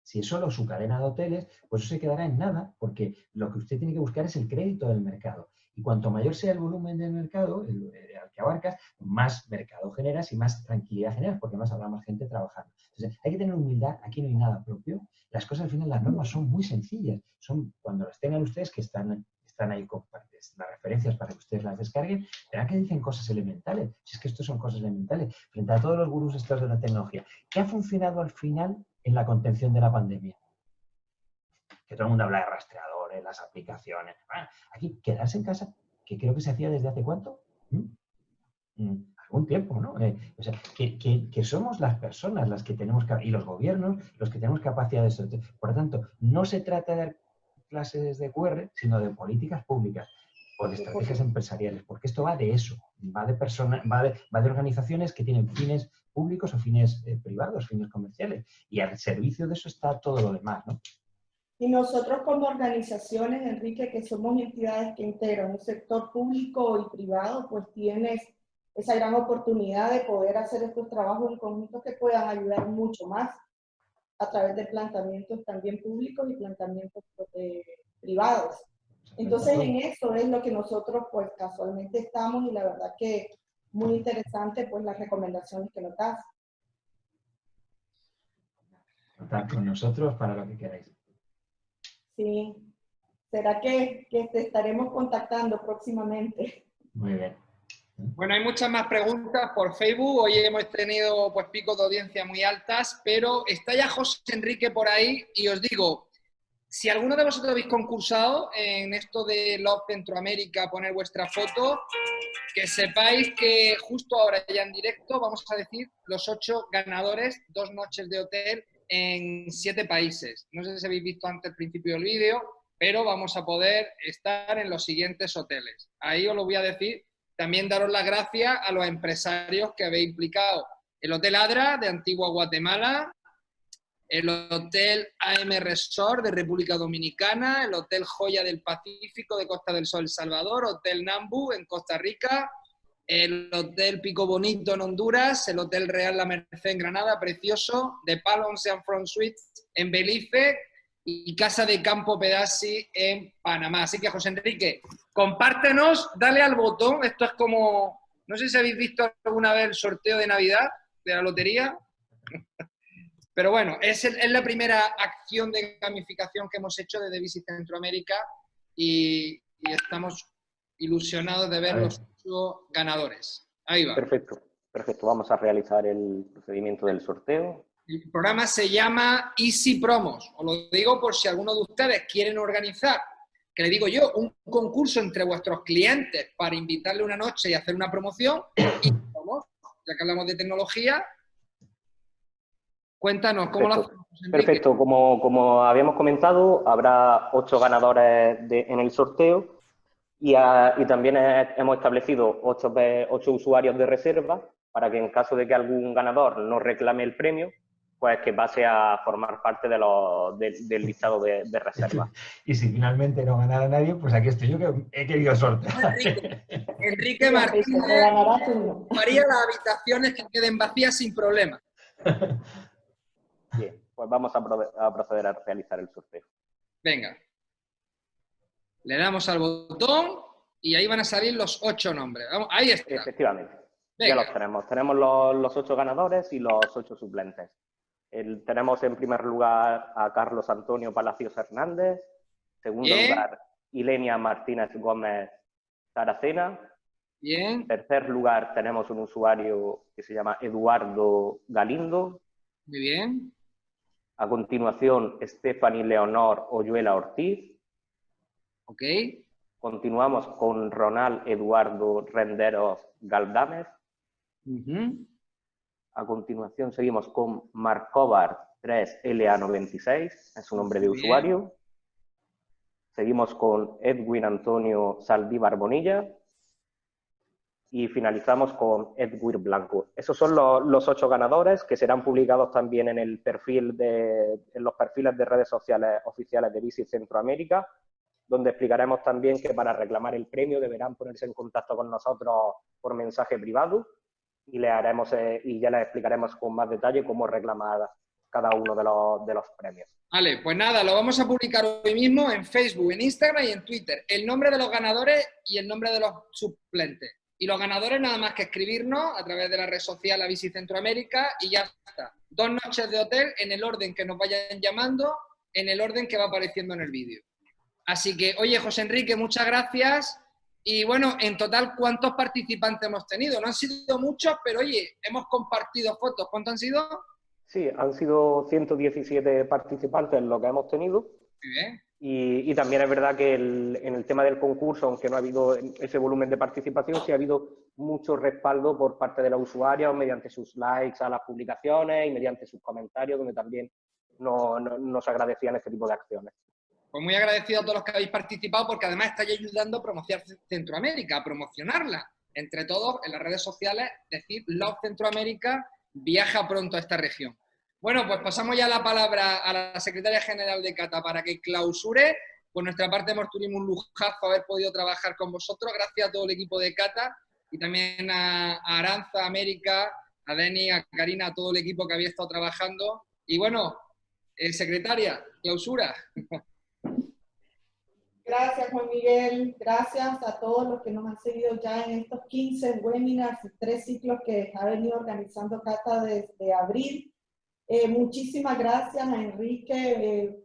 Si es solo su cadena de hoteles, pues eso se quedará en nada, porque lo que usted tiene que buscar es el crédito del mercado. Y cuanto mayor sea el volumen del mercado, al que abarcas, más mercado generas y más tranquilidad generas, porque más habrá más gente trabajando. Entonces, hay que tener humildad, aquí no hay nada propio. Las cosas al final, las normas son muy sencillas. Son, cuando las tengan ustedes, que están ahí con las referencias para que ustedes las descarguen, verán que dicen cosas elementales. Si es que esto son cosas elementales. Frente a todos los gurús estos de la tecnología, ¿qué ha funcionado al final en la contención de la pandemia? Que todo el mundo habla de rastreadores, las aplicaciones. Aquí, quedarse en casa, que creo que se hacía desde hace ¿cuánto? un tiempo, ¿no? O sea, que somos las personas las que tenemos, y los gobiernos, los que tenemos capacidad de eso. Por lo tanto, no se trata de dar clases de QR, sino de políticas públicas o de estrategias empresariales, porque esto va de eso, va de personas, va de organizaciones que tienen fines públicos o fines privados, fines comerciales, y al servicio de eso está todo lo demás, ¿no? Y nosotros como organizaciones, Enrique, que somos entidades que integran un sector público y privado, pues tienes esa gran oportunidad de poder hacer estos trabajos en conjunto que puedan ayudar mucho más a través de planteamientos también públicos y planteamientos privados. Entonces, en eso es lo que nosotros, pues, casualmente estamos, y la verdad que muy interesante, pues, las recomendaciones que nos das. Contad con nosotros para lo que queráis. Sí. ¿Será que te estaremos contactando próximamente? Muy bien. Bueno, hay muchas más preguntas por Facebook. Hoy hemos tenido pues picos de audiencia muy altas, pero está ya José Enrique por ahí y os digo, si alguno de vosotros habéis concursado en esto de Love Centroamérica, poner vuestra foto, que sepáis que justo ahora ya en directo vamos a decir los 8 ganadores, 2 noches de hotel en 7 países. No sé si habéis visto antes el principio del vídeo, pero vamos a poder estar en los siguientes hoteles. Ahí os lo voy a decir. También daros las gracias a los empresarios que habéis implicado. El Hotel Adra de Antigua Guatemala, el Hotel AM Resort de República Dominicana, el Hotel Joya del Pacífico de Costa del Sol, El Salvador, Hotel Nambu en Costa Rica, el Hotel Pico Bonito en Honduras, el Hotel Real La Merced en Granada, precioso, de Palm Ocean Front Suites en Belice y Casa de Campo Pedassi en Panamá. Así que, José Enrique, compártenos, dale al botón. Esto es como, no sé si habéis visto alguna vez el sorteo de Navidad de la lotería, pero bueno, es la primera acción de gamificación que hemos hecho desde Visit Centroamérica y estamos ilusionados de ver los 8 ganadores. Ahí va. Perfecto, perfecto. Vamos a realizar el procedimiento del sorteo. El programa se llama Easy Promos. Os lo digo por si alguno de ustedes quieren organizar, que le digo yo, un concurso entre vuestros clientes para invitarle una noche y hacer una promoción. Y promos, ya que hablamos de tecnología, cuéntanos cómo lo hacemos. Perfecto, como habíamos comentado, habrá 8 ganadores en el sorteo y también hemos establecido 8 usuarios de reserva para que en caso de que algún ganador no reclame el premio, pues que pase a formar parte del listado de reserva. Y si finalmente no ganara nadie, pues aquí estoy yo que he querido sortear. Enrique Martínez haría las habitaciones que queden vacías sin problema. Bien, pues vamos a proceder a realizar el sorteo. Venga. Le damos al botón y ahí van a salir los 8 nombres. Vamos, ahí está. Efectivamente. Venga. Ya los tenemos. Tenemos los 8 ganadores y los 8 suplentes. Tenemos en primer lugar a Carlos Antonio Palacios Hernández. Segundo lugar, Ilenia Martínez Gómez Saracena. Bien. En tercer lugar, tenemos un usuario que se llama Eduardo Galindo. Muy bien. A continuación, Stephanie Leonor Oyuela Ortiz. Ok. Continuamos con Ronald Eduardo Renderos Galdames. A continuación seguimos con Marcobar 3LA96, es su nombre de usuario. Seguimos con Edwin Antonio Saldívar Bonilla. Y finalizamos con Edwin Blanco. Esos son los 8 ganadores que serán publicados también en el perfil en los perfiles de redes sociales oficiales de Visit Centroamérica, donde explicaremos también que para reclamar el premio deberán ponerse en contacto con nosotros por mensaje privado y ya les explicaremos con más detalle cómo reclamar cada uno de los premios. Vale, pues nada, lo vamos a publicar hoy mismo en Facebook, en Instagram y en Twitter. El nombre de los ganadores y el nombre de los suplentes. Y los ganadores nada más que escribirnos a través de la red social Visit Centroamérica y ya está. 2 noches de hotel en el orden que nos vayan llamando, en el orden que va apareciendo en el vídeo. Así que, oye, José Enrique, muchas gracias. Y bueno, en total, ¿cuántos participantes hemos tenido? No han sido muchos, pero oye, hemos compartido fotos. ¿Cuántos han sido? Sí, han sido 117 participantes lo que hemos tenido. Muy bien. Y también es verdad que en el tema del concurso, aunque no ha habido ese volumen de participación, sí ha habido mucho respaldo por parte de los usuarios mediante sus likes a las publicaciones y mediante sus comentarios, donde también nos agradecían este tipo de acciones. Pues muy agradecido a todos los que habéis participado, porque además estáis ayudando a promocionar Centroamérica, a promocionarla entre todos en las redes sociales, decir Love Centroamérica, viaja pronto a esta región. Bueno, pues pasamos ya la palabra a la secretaria general de Cata para que clausure. Por nuestra parte hemos tenido un lujazo haber podido trabajar con vosotros, gracias a todo el equipo de Cata y también a Aranza, a América, a Deni, a Karina, a todo el equipo que había estado trabajando. Y bueno, secretaria, clausura. Gracias, Juan Miguel. Gracias a todos los que nos han seguido ya en estos 15 webinars y 3 ciclos que ha venido organizando Cata desde abril. Muchísimas gracias a Enrique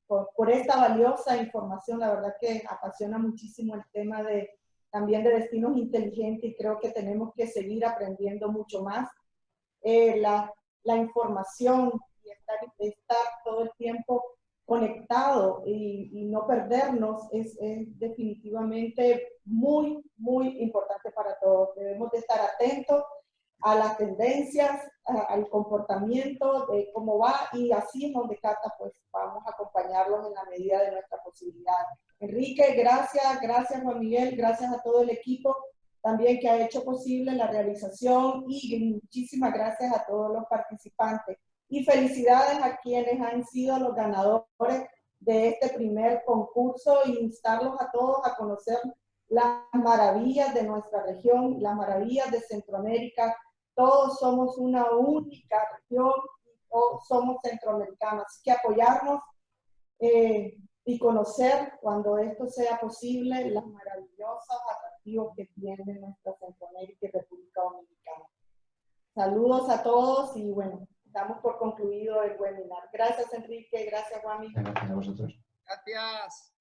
por esta valiosa información. La verdad que apasiona muchísimo el tema también de destinos inteligentes, y creo que tenemos que seguir aprendiendo mucho más. La información y estar todo el tiempo conectado y no perdernos es definitivamente muy, muy importante para todos. Debemos de estar atentos a las tendencias, al comportamiento, de cómo va, y así es donde Cata pues vamos a acompañarlos en la medida de nuestra posibilidad. Enrique, gracias, gracias Juan Miguel, gracias a todo el equipo también que ha hecho posible la realización, y muchísimas gracias a todos los participantes. Y felicidades a quienes han sido los ganadores de este primer concurso, e instarlos a todos a conocer las maravillas de nuestra región, las maravillas de Centroamérica. Todos somos una única región, todos somos centroamericanos, así que apoyarnos y conocer, cuando esto sea posible, los maravillosos atractivos que tiene nuestra Centroamérica y República Dominicana. Saludos a todos y bueno, damos por concluido el webinar. Gracias, Enrique. Gracias, Juanmi. Gracias a vosotros. Gracias.